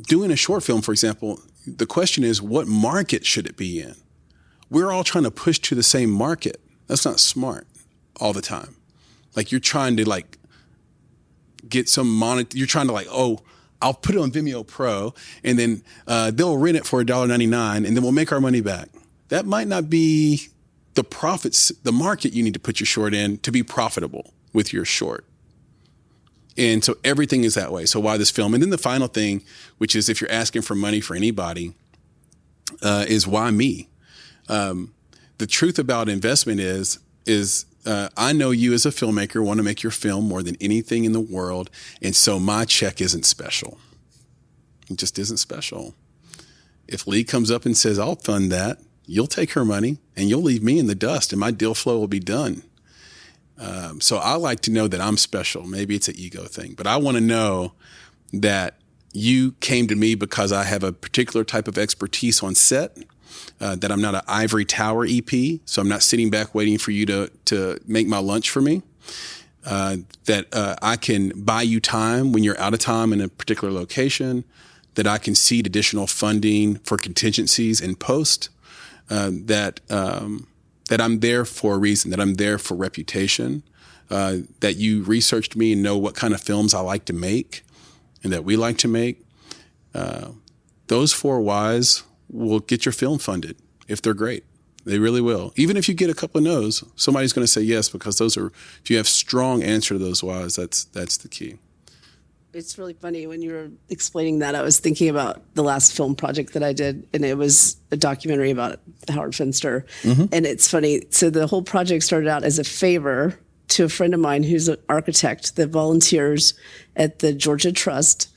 doing a short film, for example, the question is, what market should it be in? We're all trying to push to the same market. That's not smart all the time. Like you're trying to like get some you're trying to like, I'll put it on Vimeo Pro and then they'll rent it for $1.99 and then we'll make our money back. That might not be the profits, the market you need to put your short in to be profitable with your short. And so everything is that way. So why this film? And then the final thing, which is if you're asking for money for anybody, is why me? The truth about investment is I know you as a filmmaker want to make your film more than anything in the world. And so my check isn't special. It just isn't special. If Lee comes up and says, I'll fund that, you'll take her money and you'll leave me in the dust and my deal flow will be done. So I like to know that I'm special. Maybe it's an ego thing, but I want to know that you came to me because I have a particular type of expertise on set, that I'm not an ivory tower EP. So I'm not sitting back waiting for you to make my lunch for me, that I can buy you time when you're out of time in a particular location, that I can seed additional funding for contingencies in post, that I'm there for a reason, that I'm there for reputation, that you researched me and know what kind of films I like to make and that we like to make. Those 4 whys will get your film funded if they're great. They really will. Even if you get a couple of no's, somebody's going to say yes, because if you have strong answer to those whys, that's the key. It's really funny when you were explaining that. I was thinking about the last film project that I did, and it was a documentary about Howard Finster. And it's funny. So the whole project started out as a favor to a friend of mine who's an architect that volunteers at the Georgia Trust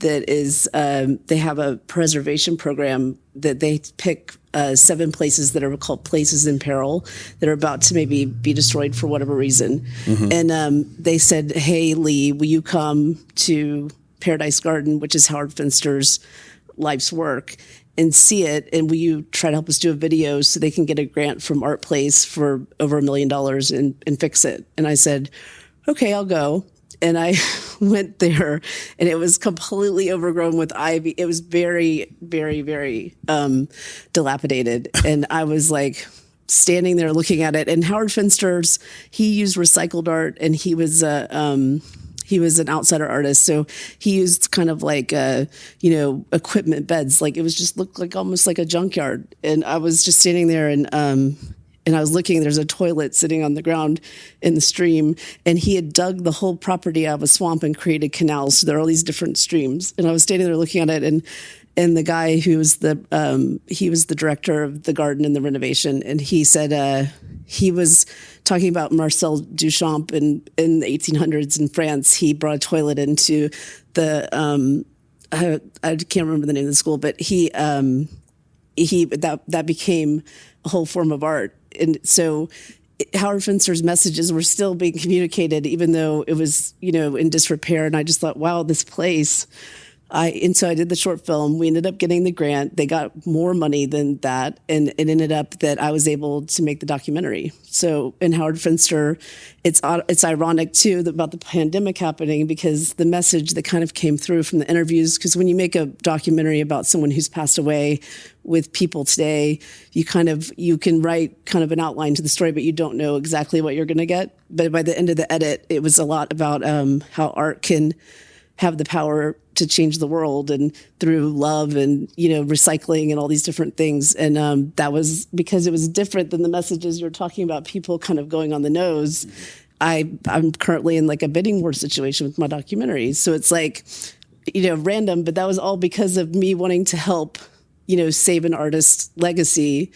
that is, they have a preservation program that they pick 7 places that are called places in peril that are about to maybe be destroyed for whatever reason. And they said, hey, Leigh, will you come to Paradise Garden, which is Howard Finster's life's work, and see it? And will you try to help us do a video so they can get a grant from Art Place for over $1 million and fix it? And I said, okay, I'll go. And I went there, and it was completely overgrown with ivy. It was very, very, very dilapidated. And I was like standing there looking at it. And Howard Finster's, he used recycled art, and he was an outsider artist. So he used kind of like, equipment beds. Like it was just looked like almost like a junkyard. And I was just standing there, and I was looking, there's a toilet sitting on the ground in the stream, and he had dug the whole property out of a swamp and created canals. So there are all these different streams. And I was standing there looking at it, and the guy who was he was the director of the garden and the renovation. And he said, he was talking about Marcel Duchamp in the 1800s in France. He brought a toilet into the, I can't remember the name of the school, but that became a whole form of art. And so Howard Finster's messages were still being communicated, even though it was, in disrepair. And I just thought, wow, this place. And so I did the short film. We ended up getting the grant. They got more money than that. And it ended up that I was able to make the documentary. So in Howard Finster, it's ironic too about the pandemic happening, because the message that kind of came through from the interviews, because when you make a documentary about someone who's passed away with people today, you can write kind of an outline to the story, but you don't know exactly what you're going to get. But by the end of the edit, it was a lot about how art can have the power to change the world, and through love and, recycling and all these different things. And that was because it was different than the messages you're talking about, people kind of going on the nose. I'm currently in like a bidding war situation with my documentary. So it's like, random, but that was all because of me wanting to help, save an artist's legacy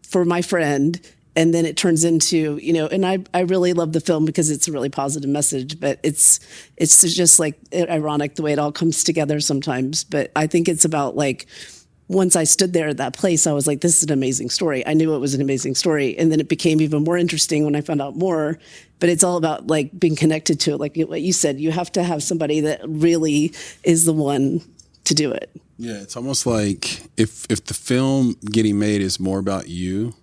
for my friend. And then it turns into, and I really love the film because it's a really positive message, but it's just like ironic the way it all comes together sometimes. But I think it's about like, once I stood there at that place, I was like, this is an amazing story. I knew it was an amazing story. And then it became even more interesting when I found out more. But it's all about like being connected to it. Like what you said, you have to have somebody that really is the one to do it. Yeah, it's almost like if the film getting made is more about you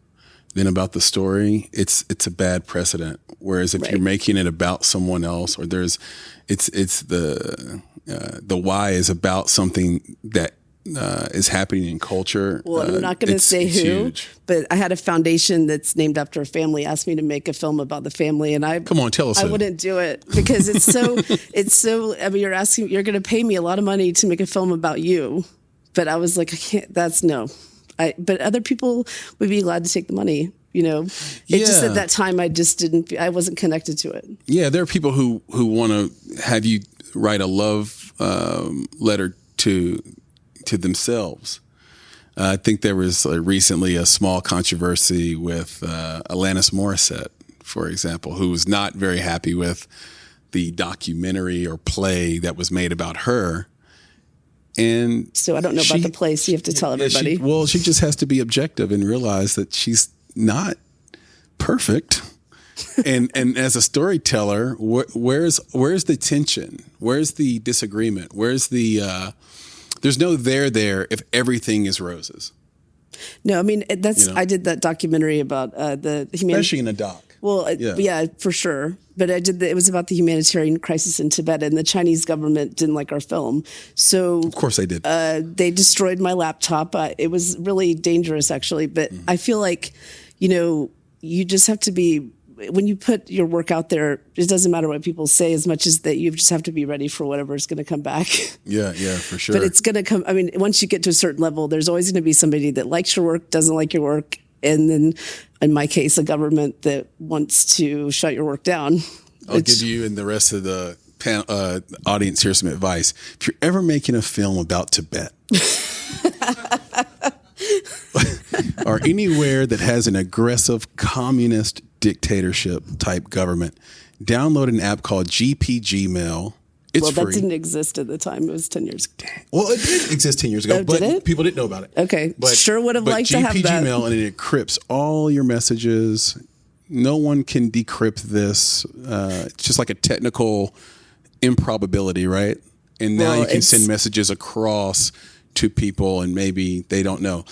than about the story, it's a bad precedent. Whereas if you're making it about someone else, or it's the why is about something that is happening in culture. Well, I'm not going to say who, huge. But I had a foundation that's named after a family asked me to make a film about the family, and come on, tell us. I wouldn't do it because it's so. I mean, you're going to pay me a lot of money to make a film about you, but I was like, I can't. That's no. But other people would be glad to take the money, It just at that time, I wasn't connected to it. Yeah, there are people who want to have you write a love letter to themselves. I think there was recently a small controversy with Alanis Morissette, for example, who was not very happy with the documentary or play that was made about her. And so I don't know about the place. You have to tell everybody. She just has to be objective and realize that she's not perfect. and as a storyteller, where's the tension? Where's the disagreement? Where's the there's no there if everything is roses. No, I mean I did that documentary about the especially in a doc. Well, yeah, for sure. But it was about the humanitarian crisis in Tibet, and the Chinese government didn't like our film. So of course they did. They destroyed my laptop. It was really dangerous, actually. But I feel like, you just have to be, when you put your work out there, it doesn't matter what people say as much as that you just have to be ready for whatever is going to come back. Yeah, for sure. But it's going to come. I mean, once you get to a certain level, there's always going to be somebody that likes your work, doesn't like your work. And then, in my case, a government that wants to shut your work down. I'll give you and the rest of the audience here some advice. If you're ever making a film about Tibet or anywhere that has an aggressive communist dictatorship type government, download an app called GPGmail It's That free. didn't exist at the time. It was 10 years ago. Well, it did exist 10 years ago, Oh, but did it? people didn't know about it. Okay. Sure would have but liked to have that. Gmail, and it encrypts all your messages. No one can decrypt this. It's just like a technical improbability, right? And now you can send messages across to people, and maybe they don't know.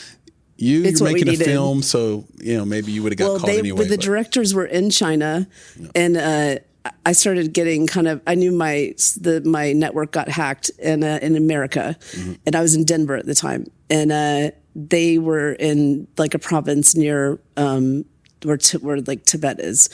You're making a film, so maybe you would have got caught anyway. The directors were in China, and I started getting I knew my network got hacked in America, and I was in Denver at the time, and they were in like a province near where like Tibet is.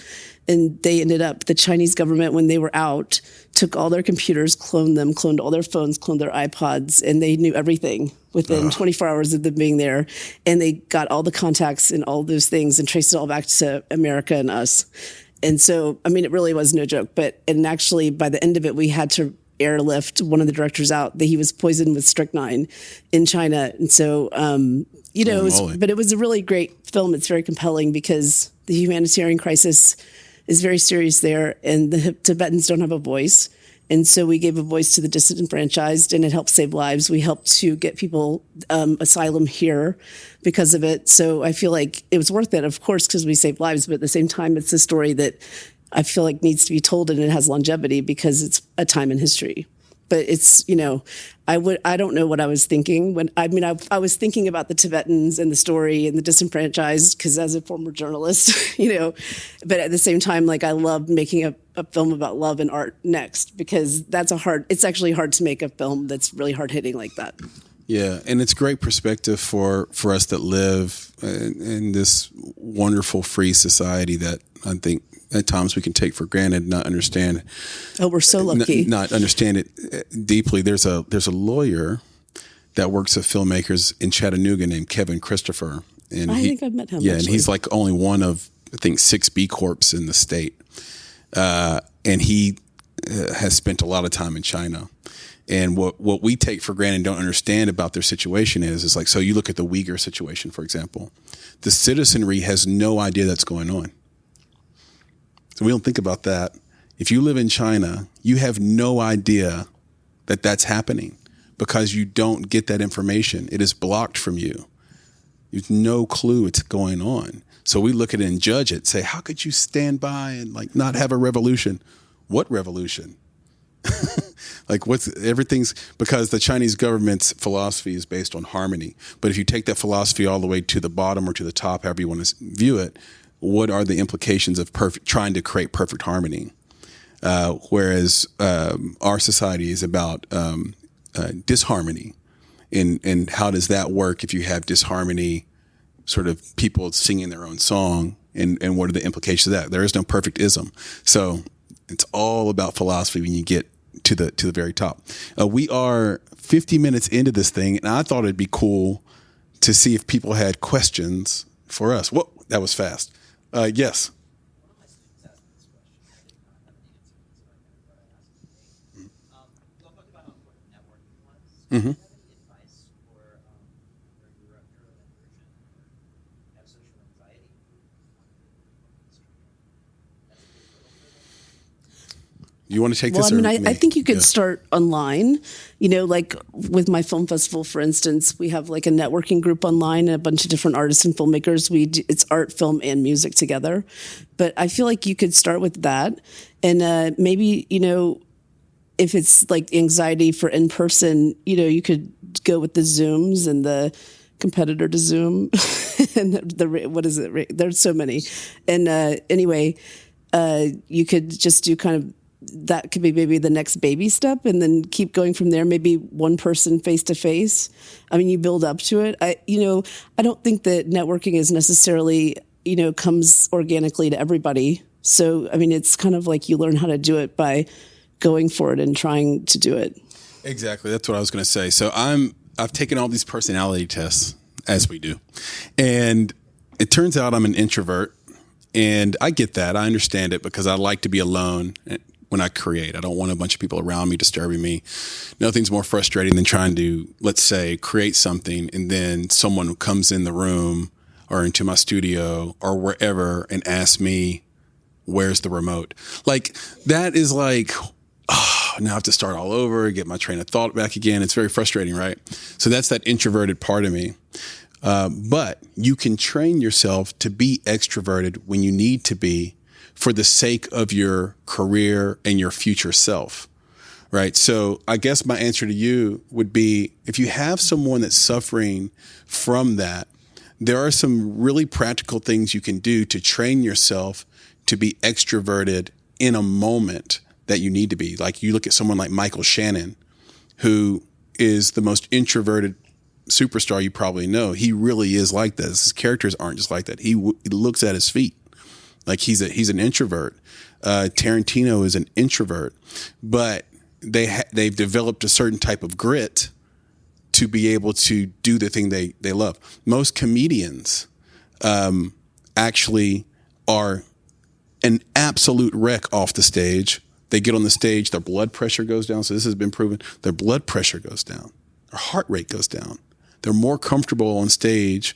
And they ended up, the Chinese government, when they were out, took all their computers, cloned all their phones, cloned their iPods, and they knew everything within 24 hours of them being there. And they got all the contacts and all those things and traced it all back to America and us. And so, I mean, it really was no joke. And actually, by the end of it, we had to airlift one of the directors out, that he was poisoned with strychnine in China. And so, but it was a really great film. It's very compelling because the humanitarian crisis is very serious there, and the Tibetans don't have a voice. And so we gave a voice to the disenfranchised, and it helped save lives. We helped to get people asylum here because of it. So I feel like it was worth it, of course, because we saved lives. But at the same time, it's a story that I feel like needs to be told, and it has longevity because it's a time in history. But it's, I don't know what I was thinking when, I was thinking about the Tibetans and the story and the disenfranchised, because as a former journalist, but at the same time, like, I love making a film about love and art next, because it's actually hard to make a film that's really hard hitting like that. Yeah. And it's great perspective for us that live in this wonderful free society that I think at times we can take for granted, not understand. Oh, we're so lucky. Not understand it deeply. There's a lawyer that works at filmmakers in Chattanooga named Kevin Christopher. And I think I've met him. Yeah, actually. and he's like only one of, I think, 6 B Corps in the state. And he has spent a lot of time in China. And what we take for granted and don't understand about their situation is like, so you look at the Uyghur situation, for example. The citizenry has no idea that's going on. So we don't think about that. If you live in China, you have no idea that that's happening because you don't get that information. It is blocked from you. You have no clue it's going on. So we look at it and judge it, say, how could you stand by and like not have a revolution? What revolution? Like everything's because the Chinese government's philosophy is based on harmony. But if you take that philosophy all the way to the bottom or to the top, however you want to view it, what are the implications of trying to create perfect harmony? Whereas our society is about disharmony. And how does that work if you have disharmony, sort of people singing their own song, and what are the implications of that? There is no perfect ism. So it's all about philosophy when you get to the very top. We are 50 minutes into this thing, and I thought it'd be cool to see if people had questions for us. Whoa, that was fast. Yes. Mm-hmm. You want to take this? Well, I think you could start online, like with my film festival, for instance, we have like a networking group online and a bunch of different artists and filmmakers. It's art, film, and music together. But I feel like you could start with that. And maybe, if it's like anxiety for in-person, you could go with the Zooms and the competitor to Zoom. And what is it? There's so many. And anyway, you could just do kind of, that could be maybe the next baby step, and then keep going from there. Maybe one person face to face. I mean, you build up to it. I don't think that networking is necessarily, comes organically to everybody. So, I mean, it's kind of like you learn how to do it by going for it and trying to do it. Exactly. That's what I was going to say. So I've taken all these personality tests, as we do. And it turns out I'm an introvert, and I get that. I understand it because I like to be alone when I create. I don't want a bunch of people around me disturbing me. Nothing's more frustrating than trying to, let's say, create something, and then someone comes in the room or into my studio or wherever and asks me, where's the remote? Like, that is like, now I have to start all over, get my train of thought back again. It's very frustrating, right? So that's that introverted part of me. But you can train yourself to be extroverted when you need to be for the sake of your career and your future self, right? So I guess my answer to you would be, if you have someone that's suffering from that, there are some really practical things you can do to train yourself to be extroverted in a moment that you need to be. Like, you look at someone like Michael Shannon, who is the most introverted superstar you probably know. He really is like this. His characters aren't just like that. He looks at his feet like he's an introvert. Tarantino is an introvert, but they've developed a certain type of grit to be able to do the thing they love. Most comedians actually are an absolute wreck off the stage. They get on the stage, their blood pressure goes down. So this has been proven. Their blood pressure goes down. Their heart rate goes down. They're more comfortable on stage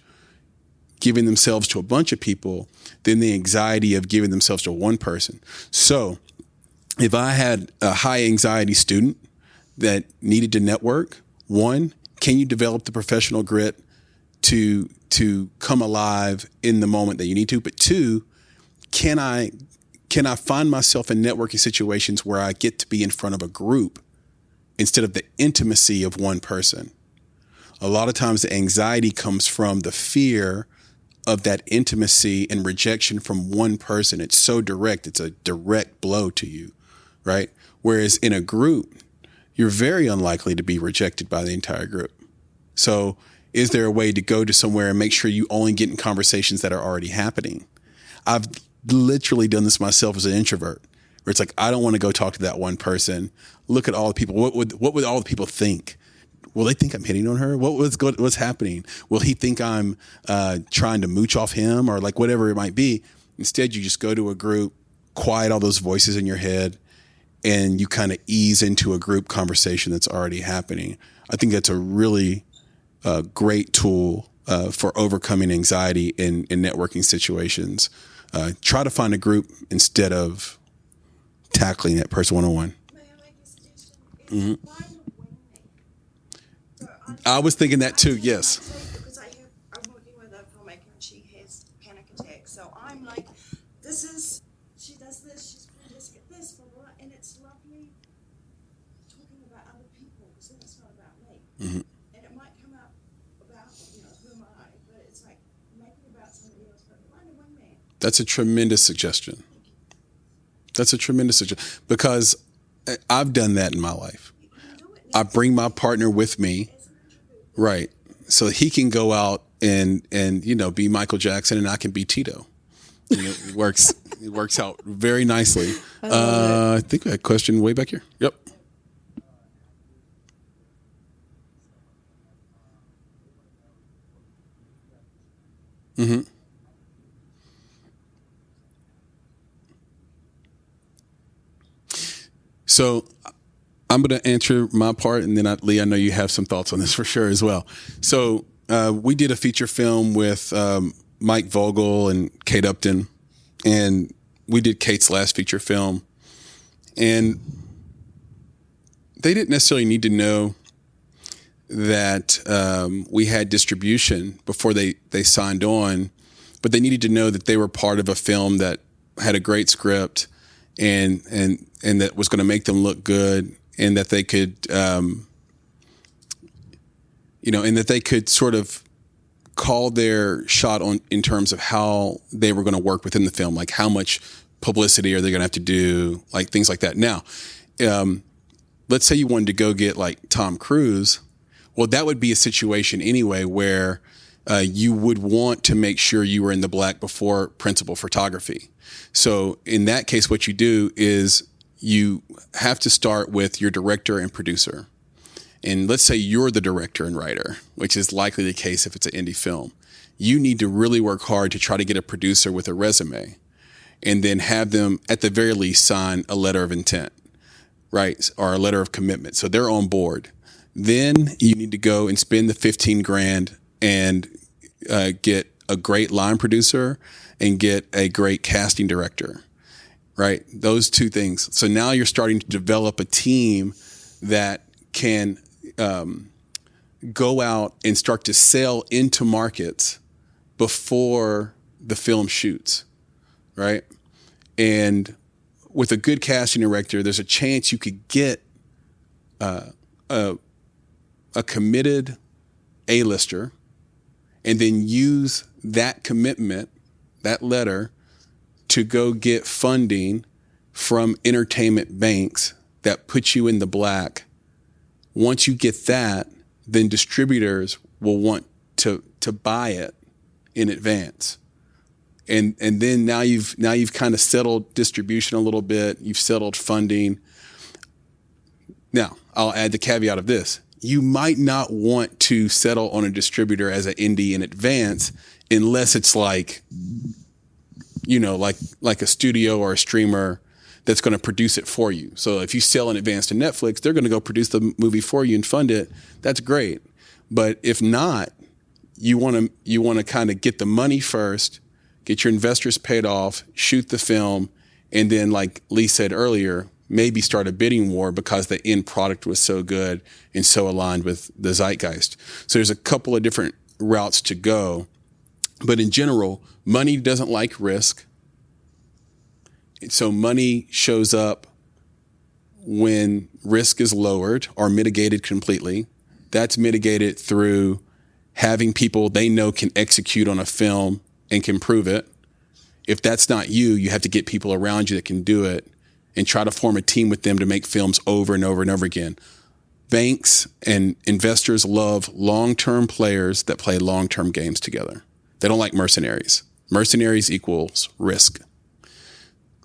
giving themselves to a bunch of people than the anxiety of giving themselves to one person. So if I had a high anxiety student that needed to network, one, can you develop the professional grit to come alive in the moment that you need to? But two, can I find myself in networking situations where I get to be in front of a group instead of the intimacy of one person? A lot of times the anxiety comes from the fear of that intimacy and rejection from one person. It's so direct. It's a direct blow to you, right? Whereas in a group, you're very unlikely to be rejected by the entire group. So is there a way to go to somewhere and make sure you only get in conversations that are already happening? I've literally done this myself as an introvert, where it's like, I don't want to go talk to that one person. Look at all the people. What would all the people think? Will they think I'm hitting on her? What's happening? Will he think I'm trying to mooch off him, or like whatever it might be? Instead, you just go to a group, quiet all those voices in your head, and you kind of ease into a group conversation that's already happening. I think that's a really great tool for overcoming anxiety in networking situations. Try to find a group instead of tackling that person one-on-one. May I make a suggestion? Mm-hmm. Find a wingmate. So I was thinking that too, yes. Because I'm working with a filmmaker and she has panic attacks. So I'm like, she does this, she's fantastic at this, blah, blah, blah. And it's lovely talking about other people, because then it's not about me. Mm-hmm. And it might come out about, who am I? But it's like, make it about somebody else, but find a wingman. That's a tremendous suggestion. Because I've done that in my life. I bring my partner with me, right? So he can go out and be Michael Jackson, and I can be Tito. It works out very nicely. I think we had a question way back here. Yep. Mm-hmm. So I'm going to answer my part, and then Lee, I know you have some thoughts on this for sure as well. So we did a feature film with Mike Vogel and Kate Upton, and we did Kate's last feature film. And they didn't necessarily need to know that we had distribution before they signed on, but they needed to know that they were part of a film that had a great script and that was going to make them look good, and that they could, and that they could sort of call their shot on in terms of how they were going to work within the film, like how much publicity are they going to have to do, like things like that. Now, let's say you wanted to go get like Tom Cruise. Well, that would be a situation anyway where you would want to make sure you were in the black before principal photography. So in that case, what you do is you have to start with your director and producer. And let's say you're the director and writer, which is likely the case if it's an indie film. You need to really work hard to try to get a producer with a resume, and then have them at the very least sign a letter of intent, right? Or a letter of commitment. So they're on board. Then you need to go and spend the $15,000 and get a great line producer and get a great casting director. right? Those two things. So now you're starting to develop a team that can go out and start to sell into markets before the film shoots, right? And with a good casting director, there's a chance you could get a committed A-lister and then use that commitment, that letter, to go get funding from entertainment banks that put you in the black. Once you get that, then distributors will want to buy it in advance. And then now you've kind of settled distribution a little bit. You've settled funding. Now, I'll add the caveat of this. You might not want to settle on a distributor as an indie in advance unless it's like, you know, like a studio or a streamer that's going to produce it for you. So if you sell in advance to Netflix, they're going to go produce the movie for you and fund it. That's great. But if not, you want to kind of get the money first, get your investors paid off, shoot the film, and then, like Lee said earlier, maybe start a bidding war because the end product was so good and so aligned with the zeitgeist. So there's a couple of different routes to go. But in general, money doesn't like risk. So money shows up when risk is lowered or mitigated completely. That's mitigated through having people they know can execute on a film and can prove it. If that's not you, you have to get people around you that can do it and try to form a team with them to make films over and over and over again. Banks and investors love long-term players that play long-term games together. They don't like mercenaries. Mercenaries equals risk.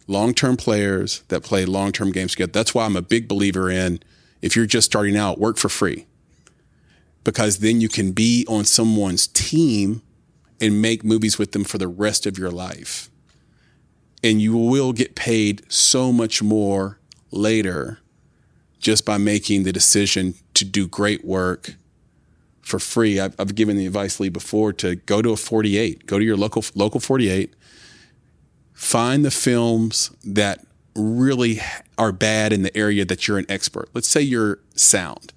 Long-term players that play long-term games together. That's why I'm a big believer in, if you're just starting out, work for free. Because then you can be on someone's team and make movies with them for the rest of your life. And you will get paid so much more later just by making the decision to do great work for free. I've given the advice, Lee, before, to go to a 48. Go to your local 48. Find the films that really are bad in the area that you're an expert. Let's say you're sound.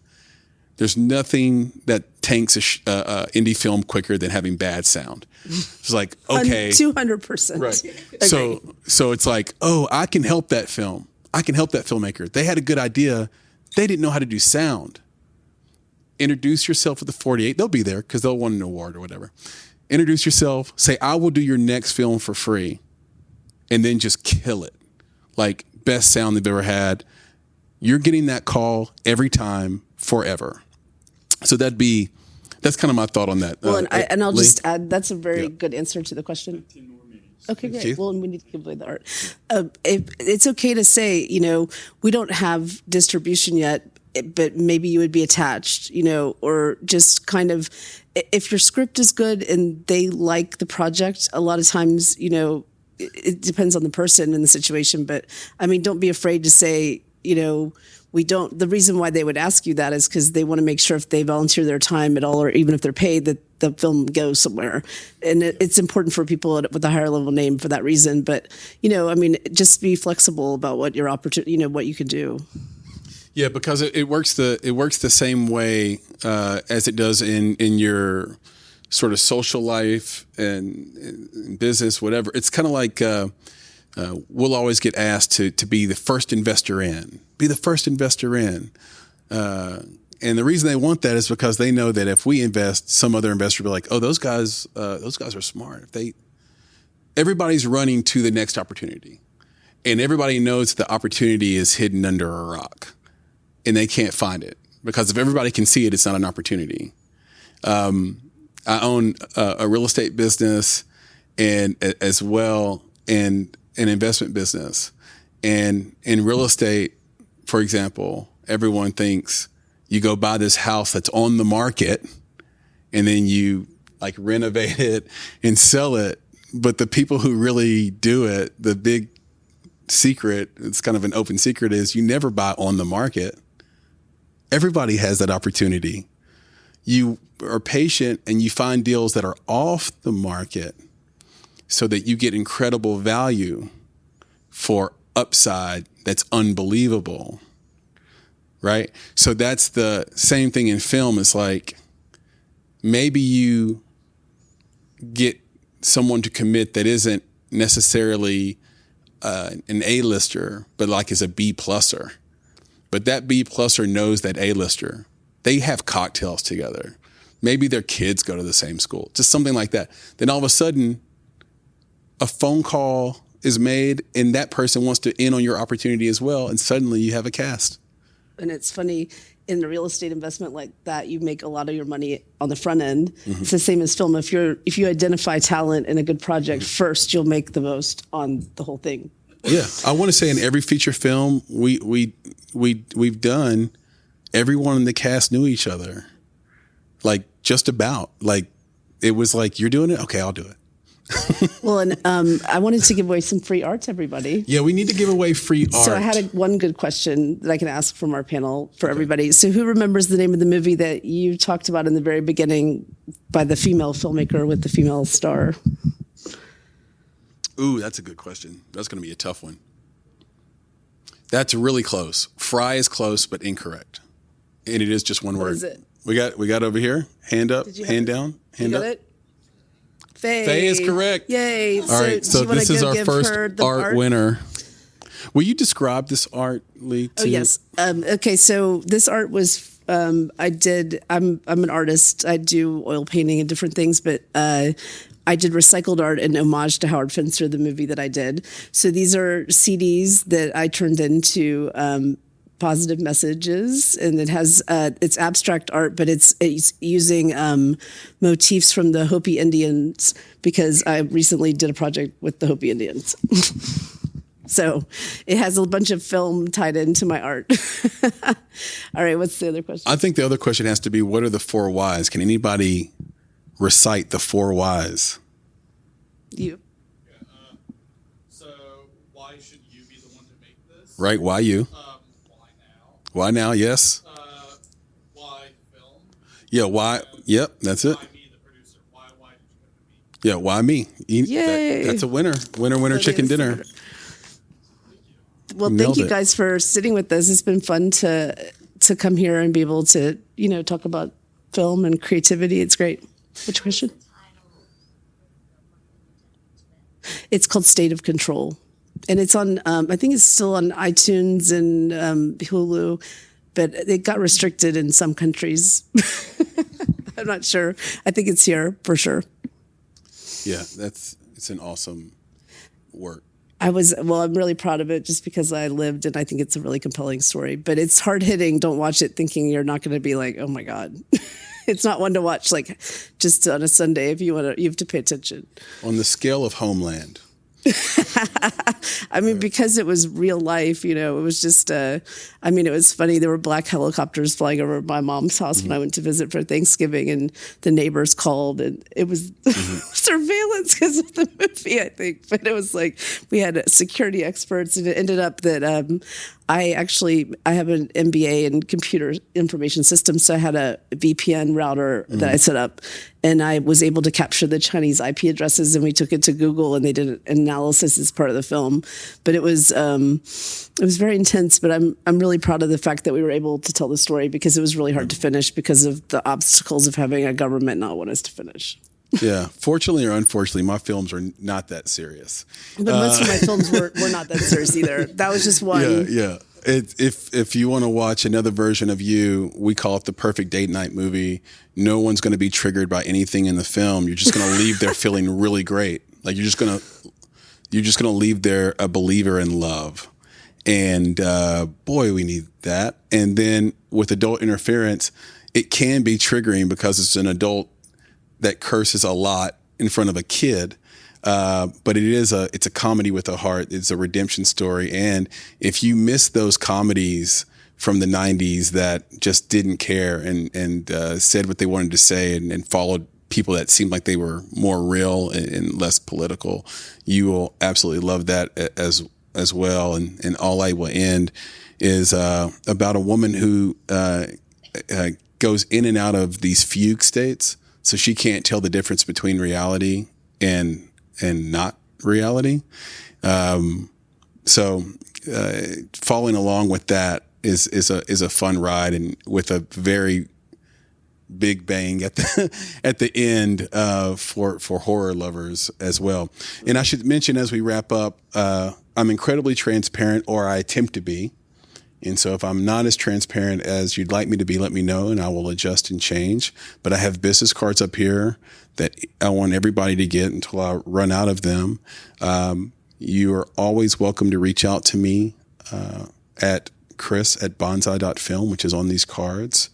There's nothing that tanks a indie film quicker than having bad sound. It's like, okay. 200%. Right. So it's like, oh, I can help that film. I can help that filmmaker. They had a good idea. They didn't know how to do sound. Introduce yourself at the 48. They'll be there because they'll want an award or whatever. Introduce yourself. Say, I will do your next film for free. And then just kill it. Like, best sound they've ever had. You're getting that call every time, forever. So that's kind of my thought on that. Well, and I'll Lee? just add, that's a very good answer to the question. Okay, great. Keith? Well, we need to give away the art. It's okay to say, we don't have distribution yet, but maybe you would be attached, or just kind of, if your script is good and they like the project, a lot of times, it depends on the person and the situation. But I mean, don't be afraid to say, we don't. The reason why they would ask you that is because they want to make sure if they volunteer their time at all, or even if they're paid, that the film goes somewhere. And it's important for people with a higher level name for that reason. But, just be flexible about what your opportunity, what you can do. Yeah, because it works the same way as it does in your sort of social life and business, whatever. It's kind of like we'll always get asked to be the first investor in. Be the first investor in. And the reason they want that is because they know that if we invest, some other investor will be like, oh, those guys are smart. Everybody's running to the next opportunity. And everybody knows the opportunity is hidden under a rock. And they can't find it. Because if everybody can see it, it's not an opportunity. I own a real estate business and as well, and an investment business. And in real estate, for example, everyone thinks you go buy this house that's on the market and then you like renovate it and sell it. But the people who really do it, the big secret, it's kind of an open secret, is you never buy on the market. Everybody has that opportunity. You are patient and you find deals that are off the market so that you get incredible value for upside that's unbelievable. Right? So that's the same thing in film. It's like maybe you get someone to commit that isn't necessarily an A-lister, but like is a B-pluser. But that B-pluser knows that A-lister. They have cocktails together. Maybe their kids go to the same school, just something like that. Then all of a sudden, a phone call is made and that person wants to in on your opportunity as well. And suddenly you have a cast. And it's funny, in the real estate investment like that, you make a lot of your money on the front end. Mm-hmm. It's the same as film. If you identify talent in a good project first, you'll make the most on the whole thing. Yeah, I want to say in every feature film we've done, everyone in the cast knew each other, like just about. Like it was like, you're doing it, okay, I'll do it. Well, and I wanted to give away some free art to everybody. Yeah, we need to give away free art. So I had one good question that I can ask from our panel for everybody. So who remembers the name of the movie that you talked about in the very beginning by the female filmmaker with the female star? Ooh, that's a good question. That's going to be a tough one. That's really close. Fry is close, but incorrect. And it is just one word. What is it? We got over here. Hand up, hand down, hand up. It? Faye. Faye is correct. Yay. All right, so this is our first art winner. Will you describe this art, Leigh? Oh, yes. Okay, so this art was, I'm an artist. I do oil painting and different things, but I did recycled art in homage to Howard Finster, the movie that I did. So these are CDs that I turned into positive messages, and it has it's abstract art, but it's using motifs from the Hopi Indians, because I recently did a project with the Hopi Indians. So it has a bunch of film tied into my art. All right, what's the other question? I think the other question has to be, what are the 4 whys? Can anybody recite the 4 whys? You. Yeah, so why should you be the one to make this? Right, why you? Why now? Yes. Why film? Yeah. Why? Yep. That's it. Why me, the producer? Why did you go to me? Yeah. Why me? Yay! That's a winner. Winner. Chicken dinner. Well, thank you guys for sitting with us. It's been fun to come here and be able to talk about film and creativity. It's great. Which question? It's called State of Control. And it's on, I think it's still on iTunes and Hulu, but it got restricted in some countries. I'm not sure. I think it's here for sure. Yeah, it's an awesome work. I'm really proud of it just because I lived, and I think it's a really compelling story. But it's hard hitting. Don't watch it thinking you're not going to be like, oh my God. It's not one to watch like just on a Sunday. If you have to pay attention. On the scale of Homeland. I mean, because it was real life, it was just, it was funny. There were black helicopters flying over my mom's house when I went to visit for Thanksgiving, and the neighbors called, and it was surveillance because of the movie, I think. But it was like, we had security experts, and it ended up that, I have an MBA in computer information systems, so I had a VPN router that I set up, and I was able to capture the Chinese IP addresses, and we took it to Google, and they did an analysis as part of the film. But it was very intense. But I'm really proud of the fact that we were able to tell the story, because it was really hard to finish because of the obstacles of having a government not want us to finish. Yeah, fortunately or unfortunately, my films are not that serious. But most of my films were not that serious either. That was just one. Yeah. If you want to watch another version of you, we call it the perfect date night movie. No one's going to be triggered by anything in the film. You're just going to leave there feeling really great. Like you're just going to leave there a believer in love. And boy, we need that. And then with adult interference, it can be triggering because it's an adult that curses a lot in front of a kid. But it's a comedy with a heart. It's a redemption story. And if you miss those comedies from the 90s that just didn't care and said what they wanted to say and followed people that seemed like they were more real and less political, you will absolutely love that as well. And All I Will End is about a woman who goes in and out of these fugue states. So she can't tell the difference between reality and not reality. So following along with that is a fun ride, and with a very big bang at the end for horror lovers as well. And I should mention as we wrap up, I'm incredibly transparent, or I attempt to be. And so if I'm not as transparent as you'd like me to be, let me know and I will adjust and change. But I have business cards up here that I want everybody to get until I run out of them. You are always welcome to reach out to me at chris@bonsai.film, which is on these cards.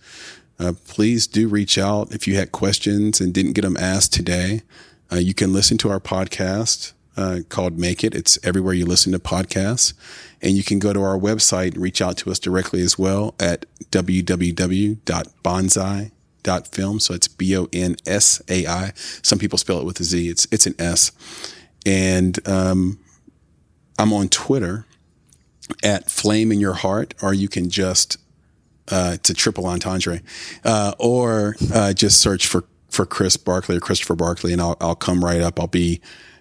Please do reach out if you had questions and didn't get them asked today. You can listen to our podcast called Make It. It's everywhere you listen to podcasts. And you can go to our website and reach out to us directly as well at www.bonsai.film. So it's BONSAI. Some people spell it with a Z. It's an S. And I'm on Twitter at Flame in Your Heart, or you can just it's a triple entendre, or just search for Chris Barkley or Christopher Barkley, and I'll come right up. I'll be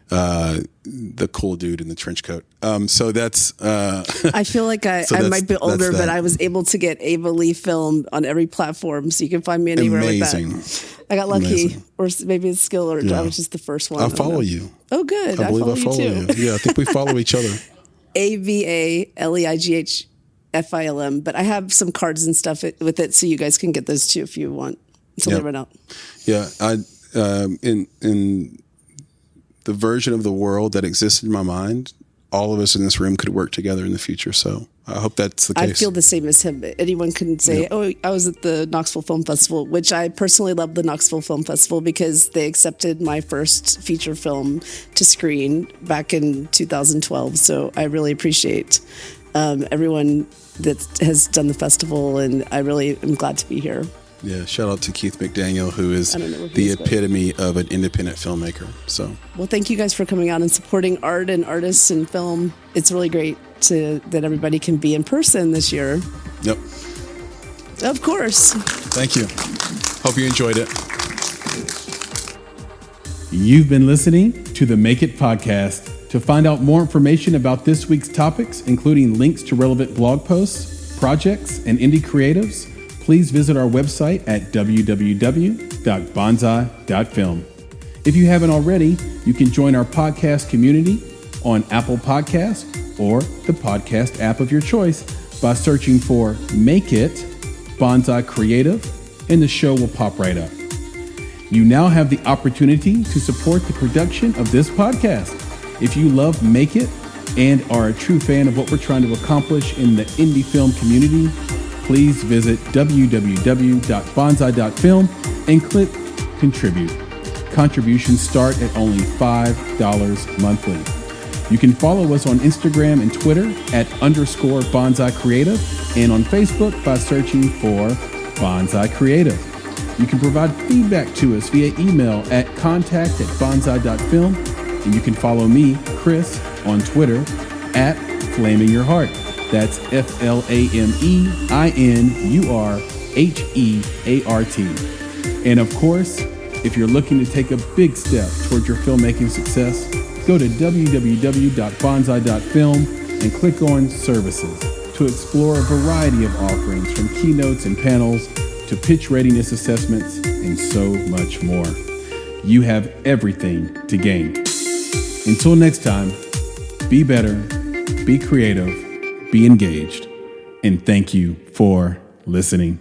the cool dude in the trench coat. So that's. I feel like I might be older, but I was able to get Ava Leigh Film on every platform, so you can find me anywhere like that. I got lucky, Amazing. Or maybe it's skill, or I was just the first one. I follow you. Oh, good. I believe I follow you too. you. Yeah, I think we follow each other. AVALEIGHFILM, but I have some cards and stuff with it, so you guys can get those too if you want. So they run out. Yeah, I in the version of the world that existed in my mind, all of us in this room could work together in the future. So I hope that's the case. I feel the same as him. Anyone can say, "Oh, I was at the Knoxville Film Festival," which I personally love the Knoxville Film Festival because they accepted my first feature film to screen back in 2012. So I really appreciate everyone that has done the festival, and I really am glad to be here. Yeah, shout out to Keith McDaniel, who is the the epitome of an independent filmmaker. So, well, thank you guys for coming out and supporting art and artists and film. It's really great that everybody can be in person this year. Yep. Of course. Thank you. Hope you enjoyed it. You've been listening to the Make It podcast. To find out more information about this week's topics, including links to relevant blog posts, projects, and indie creatives, please visit our website at www.bonsai.film. If you haven't already, you can join our podcast community on Apple Podcasts or the podcast app of your choice by searching for Make It Bonsai Creative, and the show will pop right up. You now have the opportunity to support the production of this podcast. If you love Make It and are a true fan of what we're trying to accomplish in the indie film community, please visit www.bonsai.film and click Contribute. Contributions start at only $5 monthly. You can follow us on Instagram and Twitter at _Bonsai Creative, and on Facebook by searching for Bonsai Creative. You can provide feedback to us via email at contact@bonsai.film, and you can follow me, Chris, on Twitter at Flaming Your Heart. That's FLAMEINURHEART. And of course, if you're looking to take a big step toward your filmmaking success, go to www.bonsai.film and click on Services to explore a variety of offerings, from keynotes and panels to pitch readiness assessments and so much more. You have everything to gain. Until next time, be better, be creative, be engaged, and thank you for listening.